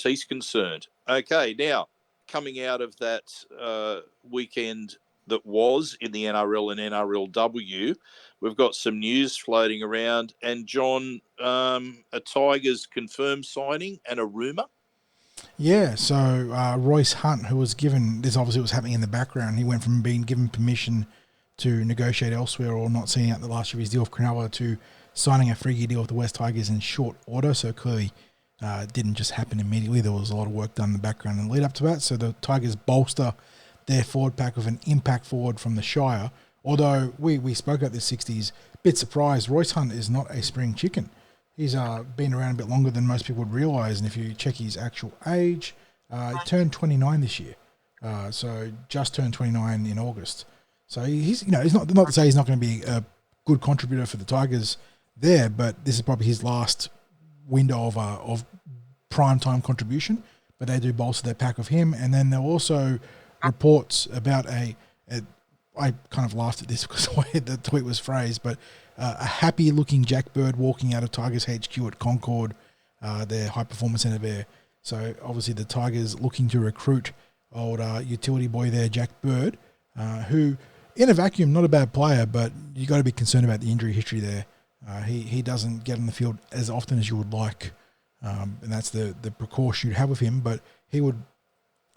he's concerned. Okay, now coming out of that weekend that was in the NRL and NRLW, we've got some news floating around. And John, a Tigers confirmed signing and a rumour. Yeah,
so Royce Hunt, who was given, this obviously was happening in the background, he went from being given permission to negotiate elsewhere or not seeing out the last of his deal with Cronulla to signing a 3-year deal with the West Tigers in short order. So clearly it didn't just happen immediately. There was a lot of work done in the background and lead up to that. So the Tigers bolster their forward pack with an impact forward from the Shire. Although we spoke about the 60s, bit surprised, Royce Hunt is not a spring chicken. He's been around a bit longer than most people would realise, and if you check his actual age, he turned 29 this year. So just turned 29 in August. So he's not to say he's not going to be a good contributor for the Tigers there, but this is probably his last window of prime time contribution. But they do bolster their pack of him, and then there are also reports about I kind of laughed at this because the way the tweet was phrased, but a happy-looking Jack Bird walking out of Tigers HQ at Concord, their high-performance centre there. So obviously the Tigers looking to recruit old utility boy there, Jack Bird, who in a vacuum, not a bad player, but you got to be concerned about the injury history there. He doesn't get on the field as often as you would like, and that's the precaution you'd have with him. But he would,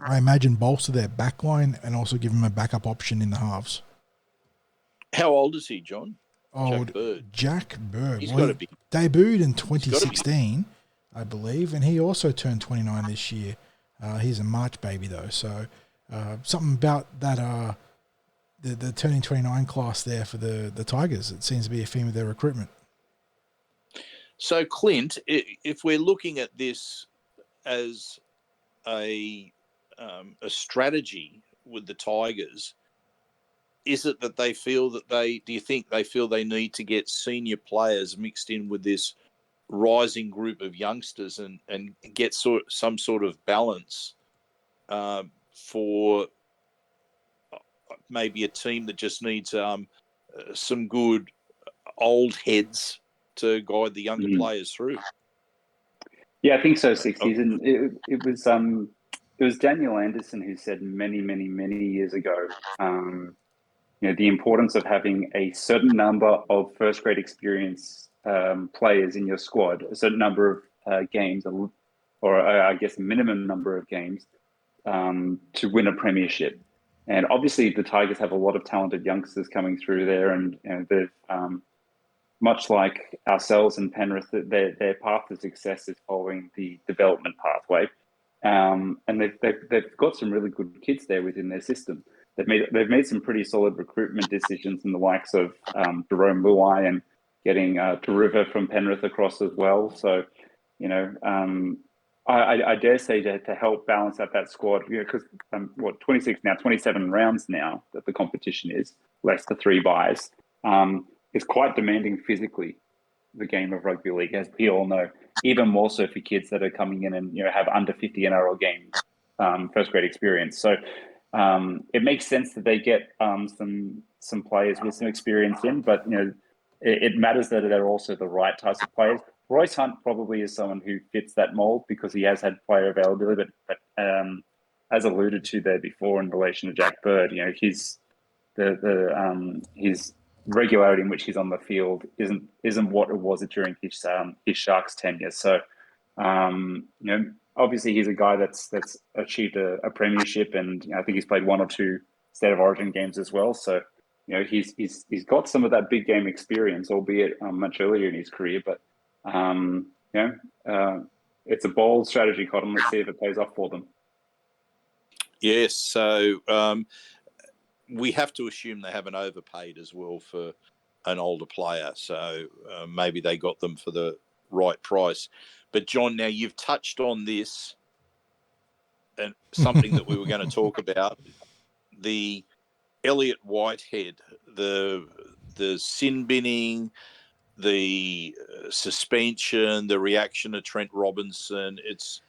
I imagine, bolster their back line and also give him a backup option in the halves.
How old is he, John?
Old Jack Bird.
He's got to be.
Debuted in 2016, I believe, and he also turned 29 this year. He's a March baby, though, so something about that the turning 29 class there for the Tigers. It seems to be a theme of their recruitment.
So, Clint, if we're looking at this as a strategy with the Tigers, is it that they feel that do you think they feel they need to get senior players mixed in with this rising group of youngsters and get some sort of balance for maybe a team that just needs some good old heads to guide the younger players through?
Yeah, I think so, Sixties. And it was Daniel Anderson who said many, many, many years ago, the importance of having a certain number of first grade experience players in your squad, a certain number of games, or I guess a minimum number of games to win a premiership. And obviously the Tigers have a lot of talented youngsters coming through there, and they've much like ourselves and Penrith, their path to success is following the development pathway, and they've got some really good kids there within their system. They've made some pretty solid recruitment decisions in the likes of Jerome Luai and getting Taruva from Penrith across as well. So, I dare say to help balance out that squad, because 27 rounds now that the competition is, less the 3 buys. It's quite demanding physically, the game of rugby league, as we all know, even more so for kids that are coming in and have under 50 NRL games, first grade experience. So it makes sense that they get some players with some experience in, but it matters that they're also the right types of players. Royce Hunt probably is someone who fits that mold because he has had player availability, but as alluded to there before in relation to Jack Bird, his regularity in which he's on the field isn't what it was during his Sharks tenure. So, obviously he's a guy that's achieved a premiership, and I think he's played 1 or 2 State of Origin games as well. So, he's got some of that big game experience, albeit much earlier in his career. But it's a bold strategy, Cotton. Let's see if it pays off for them.
Yes. So we have to assume they haven't overpaid as well for an older player. So maybe they got them for the right price. But John, now you've touched on this, and something that we were going to talk about, the Elliot Whitehead, the sin binning, the suspension, the reaction to Trent Robinson. It's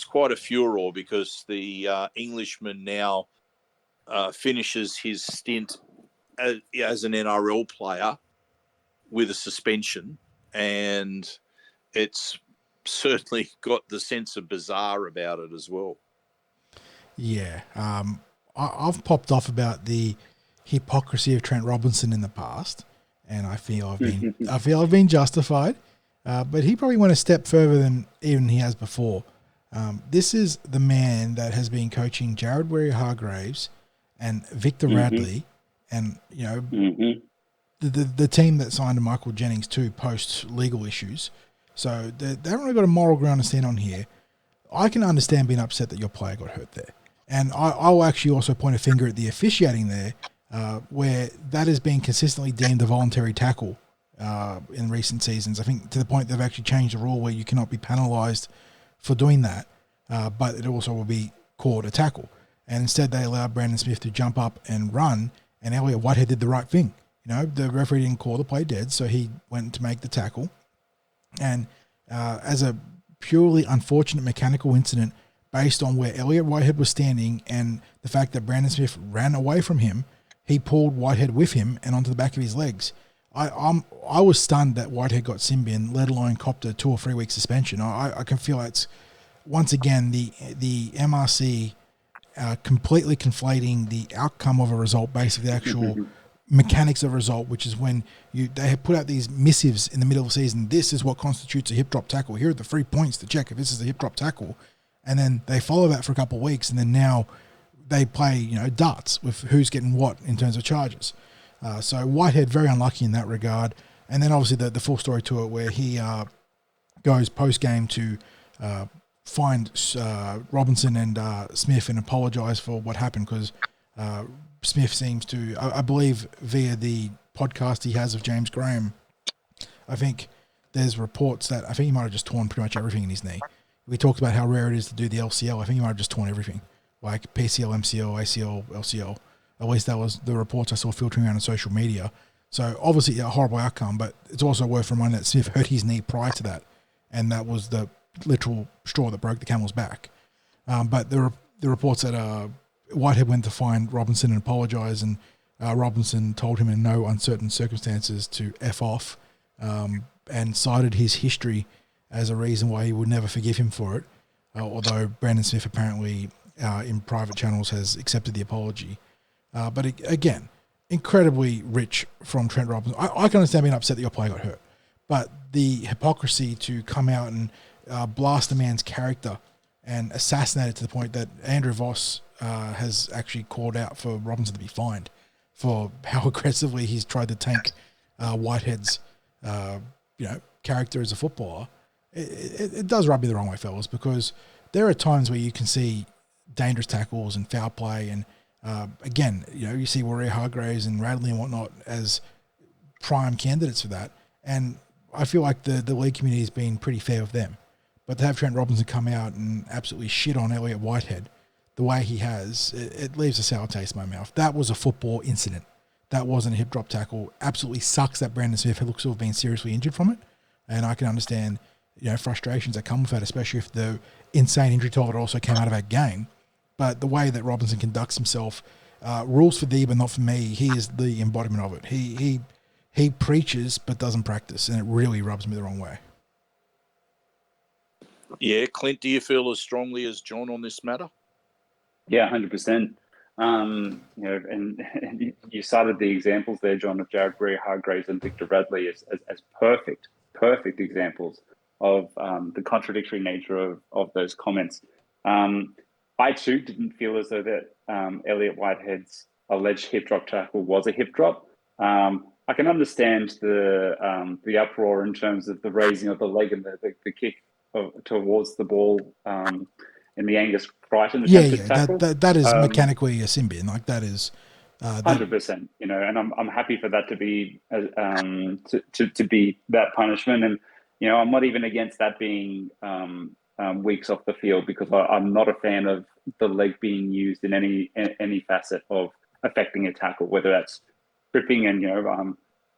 quite a furore because the Englishman now finishes his stint as an NRL player with a suspension, and it's certainly got the sense of bizarre about it as well.
Yeah, I've popped off about the hypocrisy of Trent Robinson in the past, and I feel I've been justified. But he probably went a step further than even he has before. This is the man that has been coaching Jared Waerea-Hargreaves and Victor Radley, and the team that signed Michael Jennings too post legal issues. So they haven't really got a moral ground to stand on here. I can understand being upset that your player got hurt there, and I'll actually also point a finger at the officiating there, where that has been consistently deemed a voluntary tackle in recent seasons. I think to the point they've actually changed the rule where you cannot be penalised for doing that, but it also will be called a tackle. And instead they allowed Brandon Smith to jump up and run, and Elliot Whitehead did the right thing. The referee didn't call the play dead, so he went to make the tackle. And as a purely unfortunate mechanical incident based on where Elliot Whitehead was standing and the fact that Brandon Smith ran away from him, he pulled Whitehead with him and onto the back of his legs. I was stunned that Whitehead got sin bin, let alone copped a 2 or 3 week suspension. I can feel it's, once again, the MRC completely conflating the outcome of a result based on the actual mechanics of a result, which is when they have put out these missives in the middle of the season. This is what constitutes a hip drop tackle. Here are the 3 points to check if this is a hip drop tackle. And then they follow that for a couple of weeks, and then now they play, darts with who's getting what in terms of charges. So Whitehead very unlucky in that regard. And then obviously the full story to it where he goes post-game to find Robinson and Smith and apologise for what happened, because Smith seems to, I believe via the podcast he has of James Graham, I think there's reports that I think he might have just torn pretty much everything in his knee. We talked about how rare it is to do the LCL. I think he might have just torn everything, like PCL, MCL, ACL, LCL. At least that was the reports I saw filtering around on social media. So obviously a horrible outcome, but it's also worth reminding that Smith hurt his knee prior to that, and that was the literal straw that broke the camel's back. But the reports that Whitehead went to find Robinson and apologise, and Robinson told him in no uncertain circumstances to F off, and cited his history as a reason why he would never forgive him for it, although Brandon Smith apparently in private channels has accepted the apology. But again, incredibly rich from Trent Robinson. I can understand being upset that your player got hurt, but the hypocrisy to come out and blast a man's character and assassinate it to the point that Andrew Voss has actually called out for Robinson to be fined for how aggressively he's tried to tank Whitehead's character as a footballer. It does rub me the wrong way, fellas, because there are times where you can see dangerous tackles and foul play, and again, you see Warrior Hargraves and Radley and whatnot as prime candidates for that, and I feel like the league community has been pretty fair with them. But to have Trent Robinson come out and absolutely shit on Elliot Whitehead the way he has, it leaves a sour taste in my mouth. That was a football incident. That wasn't a hip drop tackle. Absolutely sucks that Brandon Smith looks to have been seriously injured from it, and I can understand frustrations that come with that, especially if the insane injury toll also came out of that game. But the way that Robinson conducts himself, rules for thee but not for me, he is the embodiment of it. He preaches but doesn't practice, and it really rubs me the wrong way.
Yeah, Clint, do you feel as strongly as John on this matter?
Yeah, 100%. And you cited the examples there, John, of Jared Hargraves and Victor Radley as perfect examples of the contradictory nature of those comments. I too didn't feel as though that Elliot Whitehead's alleged hip drop tackle was a hip drop. I can understand the uproar in terms of the raising of the leg and the kick towards the ball in the Angus Crichton attempted tackle.
That is mechanically a sin bin. Like that is
100%. And I'm happy for that to be to be that punishment. And I'm not even against that being weeks off the field, because I'm not a fan of the leg being used in any facet of affecting a tackle, whether that's tripping and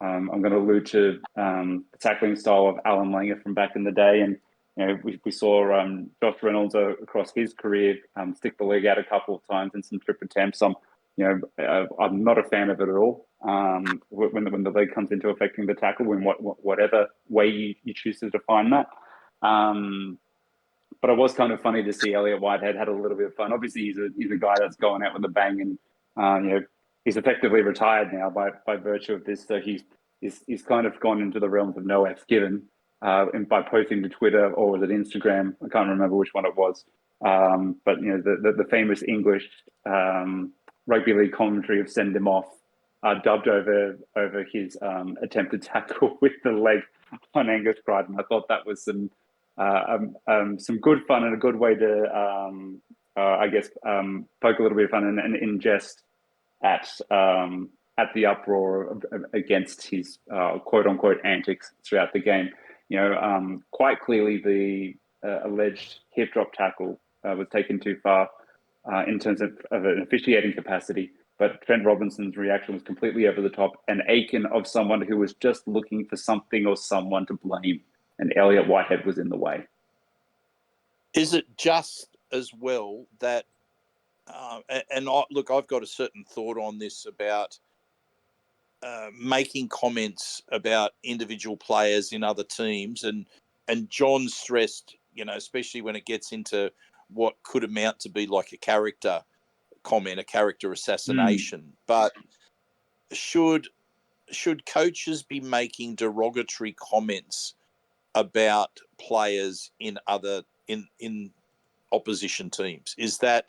I'm going to allude to the tackling style of Alan Langer from back in the day, and we saw Josh Reynolds across his career stick the leg out a couple of times in some trip attempts. I'm not a fan of it at all. When the leg comes into affecting the tackle, in whatever way you choose to define that. But it was kind of funny to see Elliot Whitehead had a little bit of fun. Obviously, he's a guy that's going out with a bang, and he's effectively retired now by virtue of this. So he's kind of gone into the realms of no F's given, and by posting to Twitter, or was it Instagram? I can't remember which one it was. But the famous English rugby league commentary of "send him off," dubbed over his attempted tackle with the leg on Angus Crichton. I thought that was some good fun and a good way to, poke a little bit of fun and ingest at at the uproar against his quote unquote antics throughout the game. Quite clearly the alleged hip drop tackle was taken too far in terms of an officiating capacity. But Trent Robinson's reaction was completely over the top, and Aiken of someone who was just looking for something or someone to blame, and Elliot Whitehead was in the way.
Is it just as well that, I've got a certain thought on this about making comments about individual players in other teams, and John stressed, especially when it gets into what could amount to be like a character comment, a character assassination. But should coaches be making derogatory comments about players in opposition teams? Is that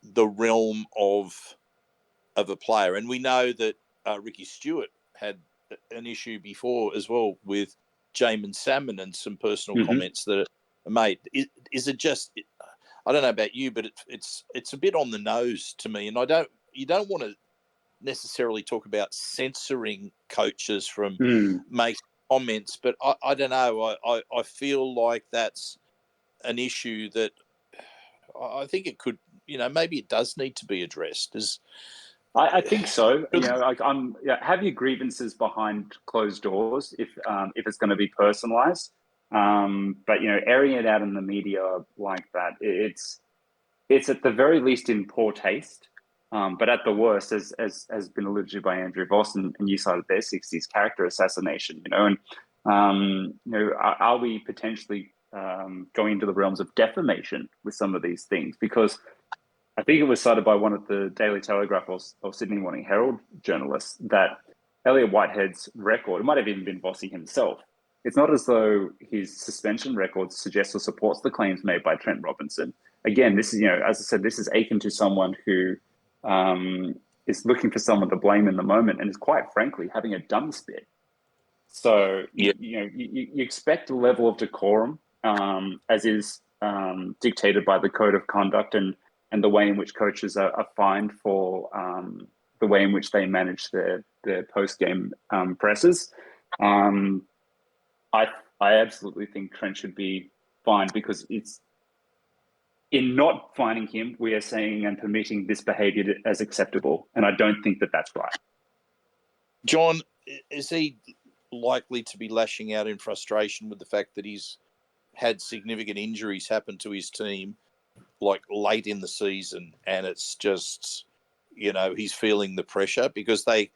the realm of a player? And we know that Ricky Stewart had an issue before as well with Jamin Salmon and some personal comments that are made. Is it just? I don't know about you, but it's a bit on the nose to me, and you don't want to necessarily talk about censoring coaches from making comments, but I don't know. I feel like that's an issue that I think it could, maybe it does need to be addressed.
I think so. Have your grievances behind closed doors if it's going to be personalized. But airing it out in the media like that, it's at the very least in poor taste. But at the worst, as has been alluded to by Andrew Voss, and you cited their 60s, character assassination. Are we potentially going into the realms of defamation with some of these things? Because I think it was cited by one of the Daily Telegraph or Sydney Morning Herald journalists that Elliot Whitehead's record, it might have even been Vossi himself, it's not as though his suspension record suggests or supports the claims made by Trent Robinson. Again, this is, as I said, this is akin to someone who is looking for someone to blame in the moment and is quite frankly having a dumb spit. So, you expect a level of decorum as is dictated by the code of conduct and the way in which coaches are fined for the way in which they manage their post-game presses. I absolutely think Trent should be fined, because it's in not fining him, we are saying and permitting this behaviour as acceptable, and I don't think that that's right.
John, is he likely to be lashing out in frustration with the fact that he's had significant injuries happen to his team, like late in the season, and it's just, he's feeling the pressure? Because they,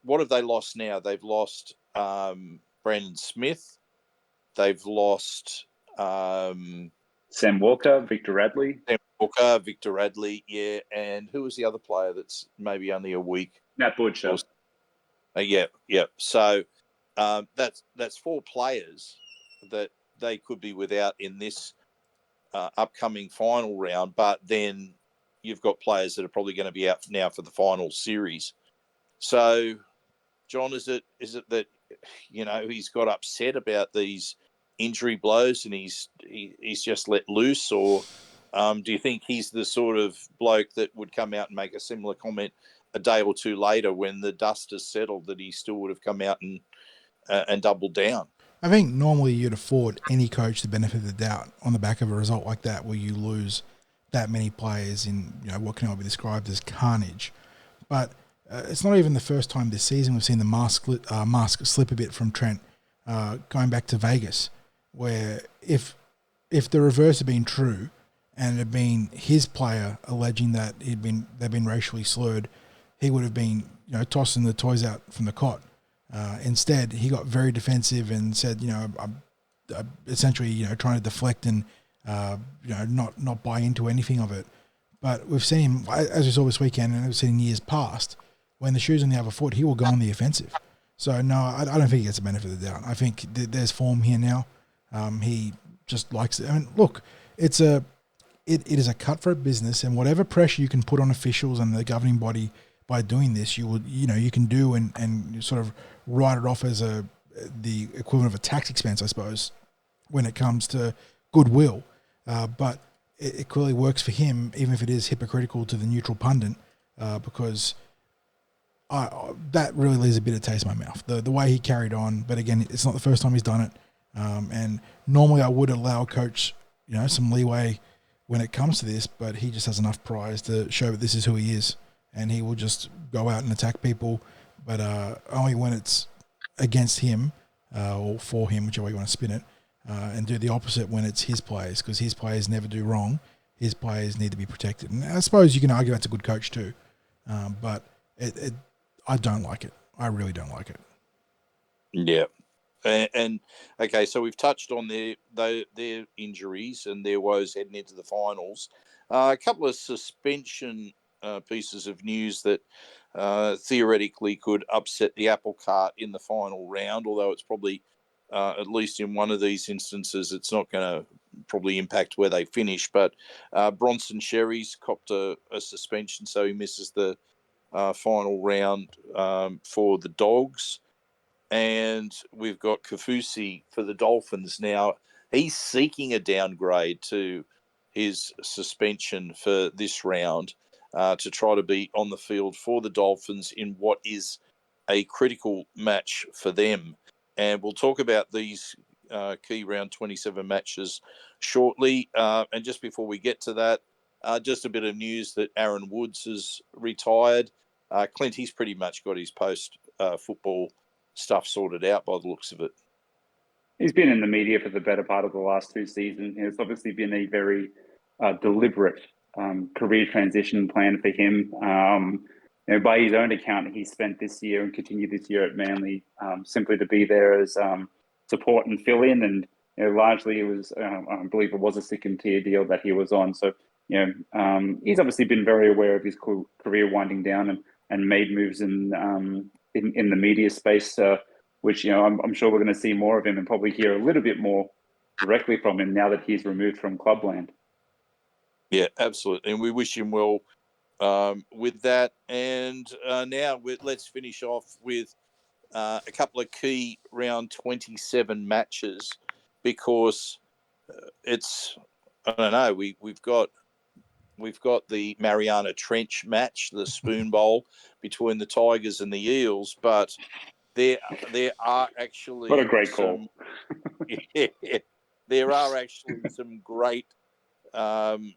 what have they lost now? They've lost Brandon Smith. They've lost
Sam Walker, Victor Radley.
Yeah. And who was the other player that's maybe only a week?
Nat Butcher.
Yeah. So that's four players that they could be without in this upcoming final round. But then you've got players that are probably going to be out now for the final series. So, John, is it that he's got upset about these injury blows and he's just let loose, or do you think he's the sort of bloke that would come out and make a similar comment a day or two later when the dust has settled, that he still would have come out and doubled down?
I think normally you'd afford any coach the benefit of the doubt on the back of a result like that, where you lose that many players in what can only be described as carnage. But it's not even the first time this season we've seen the mask slip a bit from Trent, going back to Vegas, where if the reverse had been true and it had been his player alleging that they'd been racially slurred, he would have been tossing the toys out from the cot. Instead, he got very defensive and said, I'm essentially trying to deflect and not buy into anything of it. But we've seen him, as we saw this weekend, and we've seen in years past, when the shoe's on the other foot, he will go on the offensive. So no, I don't think he gets the benefit of the doubt. I think there's form here now. He just likes it. I mean, look, it is a cutthroat business, and whatever pressure you can put on officials and the governing body by doing this, you can do and sort of write it off as the equivalent of a tax expense, I suppose, when it comes to goodwill. But it clearly works for him, even if it is hypocritical to the neutral pundit, because that really leaves a bit of taste in my mouth. The way he carried on, but again, it's not the first time he's done it. And normally I would allow a coach, some leeway when it comes to this, but he just has enough prize to show that this is who he is, and he will just go out and attack people, but only when it's against him or for him, whichever way you want to spin it, and do the opposite when it's his players, because his players never do wrong. His players need to be protected. And I suppose you can argue that's a good coach too, but I don't like it. I really don't like it.
Yeah. And okay, so we've touched on their injuries and their woes heading into the finals. A couple of suspension pieces of news that theoretically could upset the apple cart in the final round, although it's probably, at least in one of these instances, it's not going to probably impact where they finish. But Bronson Sherry's copped a suspension, so he misses the final round for the Dogs. And we've got Kafusi for the Dolphins now. He's seeking a downgrade to his suspension for this round to try to be on the field for the Dolphins in what is a critical match for them. And we'll talk about these key round 27 matches shortly. And just before we get to that, just a bit of news that Aaron Woods has retired. Clint, he's pretty much got his post-football stuff sorted out by the looks of it.
He's been in the media for the better part of the last 2 seasons. It's obviously been a very deliberate career transition plan for him. By his own account, he spent this year and continued this year at Manly simply to be there as support and fill in. And largely, it was, I believe, it was a second tier deal that he was on. So he's obviously been very aware of his career winding down and made moves in the media space, which I'm sure we're going to see more of him and probably hear a little bit more directly from him now that he's removed from clubland.
Yeah, absolutely, and we wish him well with that. And now let's finish off with a couple of key round 27 matches, because it's, I don't know, we've got the Mariana Trench match, the Spoon Bowl between the Tigers and the Eels, but there are actually
what a great call.
There are actually some great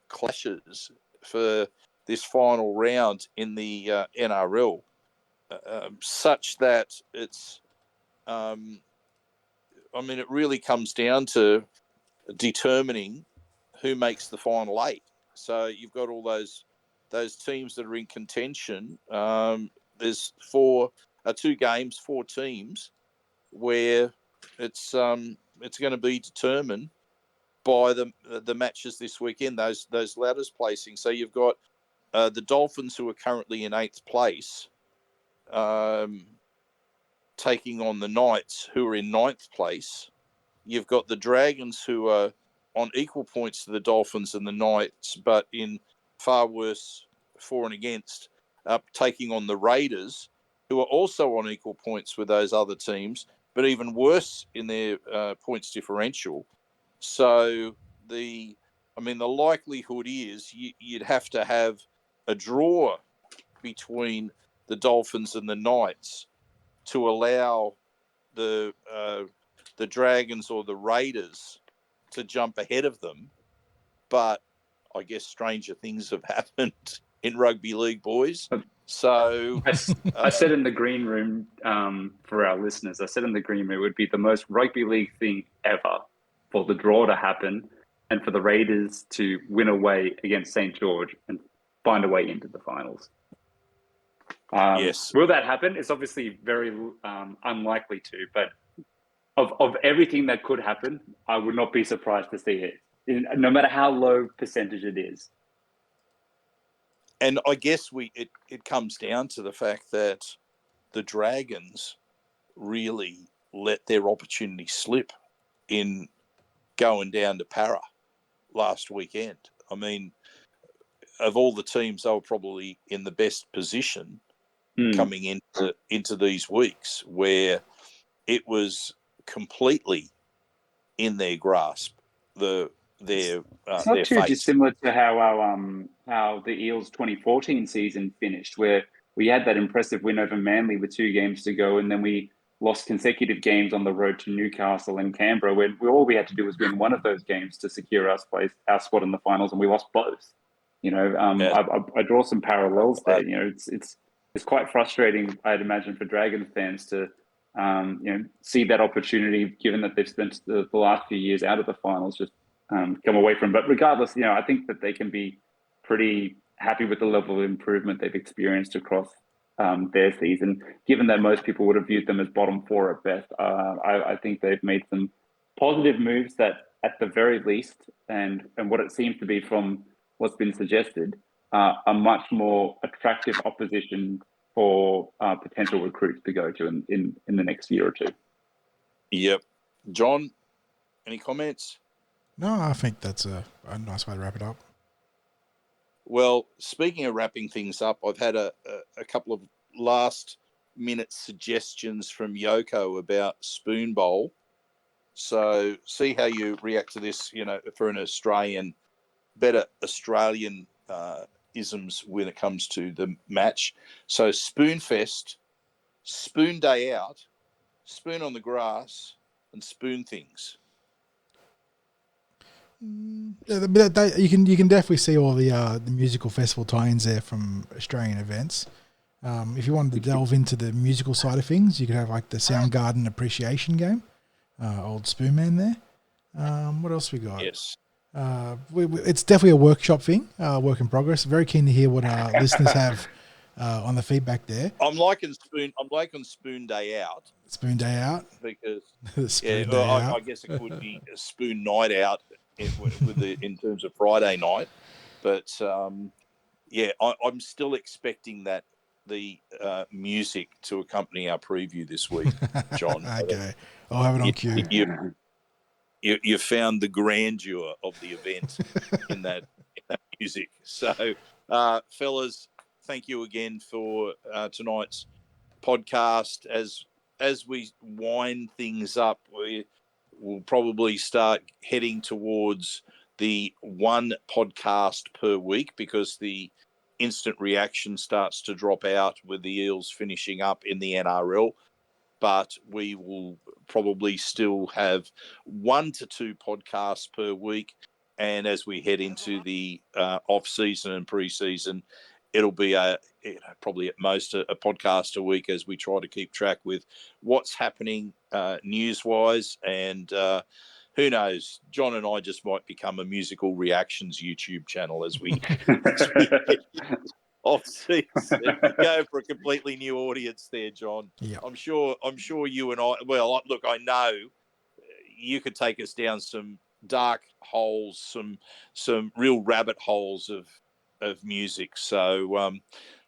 clashes for this final round in the NRL, such that it's, it really comes down to determining who makes the final 8. So you've got all those teams that are in contention. There's 2 games, 4 teams, where it's going to be determined by the matches this weekend. Those ladders placing. So you've got the Dolphins, who are currently in 8th place, taking on the Knights, who are in 9th place. You've got the Dragons, who are on equal points to the Dolphins and the Knights, but in far worse for and against, taking on the Raiders, who are also on equal points with those other teams, but even worse in their points differential. So the likelihood is you'd have to have a draw between the Dolphins and the Knights to allow the Dragons or the Raiders to jump ahead of them. But I guess stranger things have happened in rugby league, boys. So
I said in the green room, for our listeners, I said in the green room, it would be the most rugby league thing ever for the draw to happen and for the Raiders to win away against St. George and find a way into the finals.
Yes.
Will that happen? It's obviously very unlikely to, but of everything that could happen, I would not be surprised to see it, no matter how low percentage it is.
And I guess it comes down to the fact that the Dragons really let their opportunity slip in going down to Para last weekend. I mean, of all the teams, they were probably in the best position coming into these weeks, where it was completely in their grasp. It's
not too dissimilar to how the Eels 2014 season finished, where we had that impressive win over Manly with 2 games to go, and then we lost consecutive games on the road to Newcastle and Canberra, where all we had to do was win one of those games to secure our spot in the finals, and we lost both.
Yeah.
I draw some parallels there. It's quite frustrating, I'd imagine, for Dragons fans to see that opportunity, given that they've spent the last few years out of the finals, just come away from. But regardless, I think that they can be pretty happy with the level of improvement they've experienced across their season, given that most people would have viewed them as bottom 4 at best. I think they've made some positive moves that, at the very least, and what it seems to be from what's been suggested, a much more attractive opposition for potential recruits to go to in the next year or 2.
Yep. John, any comments?
No, I think that's a nice way to wrap it up.
Well, speaking of wrapping things up, I've had a couple of last-minute suggestions from Yoko about Spoon Bowl. So see how you react to this, for an Australian, better Australian isms when it comes to the match. So Spoonfest, Spoon Day Out, Spoon on the Grass, and Spoon Things.
Yeah, but you can definitely see all the musical festival tie-ins there from Australian events. If you wanted to delve into the musical side of things, you could have like the Soundgarden appreciation game, old Spoonman there. What else we got?
Yes.
It's definitely a workshop thing, work in progress. Very keen to hear what our listeners have on the feedback there.
I'm liking Spoon Day Out.
Spoon Day Out,
because
I
I guess it could be a Spoon Night Out in terms of Friday night, but I'm still expecting that the music to accompany our preview this week, John.
Okay, I'll have it on cue.
You found the grandeur of the event in that music. So, fellas, thank you again for tonight's podcast. As we wind things up, we'll probably start heading towards the 1 podcast per week, because the instant reaction starts to drop out with the Eels finishing up in the NRL. But we will probably still have 1 to 2 podcasts per week. And as we head into the off-season and pre-season, it'll be probably at most a podcast a week, as we try to keep track with what's happening news-wise. And who knows, John and I just might become a musical reactions YouTube channel as we off-season. Go for a completely new audience there, John.
Yeah.
I'm sure you and I, well, look, I know you could take us down some dark holes, some real rabbit holes of music. So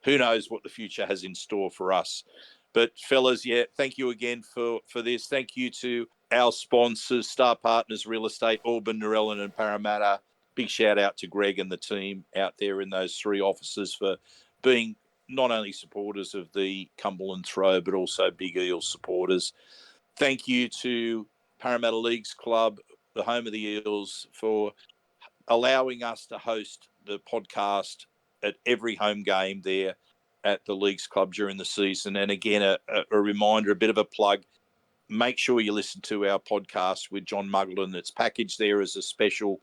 who knows what the future has in store for us. But fellas, thank you again for this. Thank you to our sponsors, Star Partners Real Estate, Auburn, Narellan and Parramatta. Big shout out to Greg and the team out there in those 3 offices for being not only supporters of the Cumberland Throw, but also Big Eels supporters. Thank you to Parramatta Leagues Club, the home of the Eels, for allowing us to host the podcast at every home game there at the Leagues Club during the season. And again, a reminder, a bit of a plug, make sure you listen to our podcast with John Muggleton. It's packaged there as a special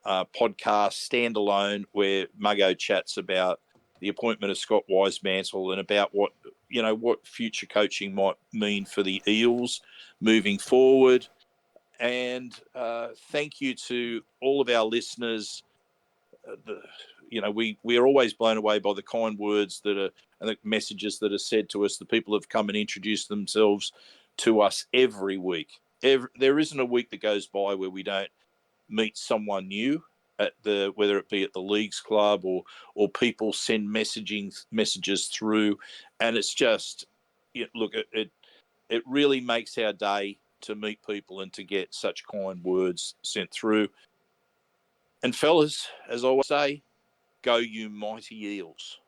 podcast standalone, where Muggo chats about the appointment of Scott Wisemantle and about what future coaching might mean for the Eels moving forward. And thank you to all of our listeners. We are always blown away by the kind words and the messages that are said to us. The people have come and introduced themselves to us every week. There isn't a week that goes by where we don't meet someone new whether it be at the Leagues Club or people send messages through, and it's just it really makes our day to meet people and to get such kind words sent through. And fellas, as I always say, go you mighty Eels.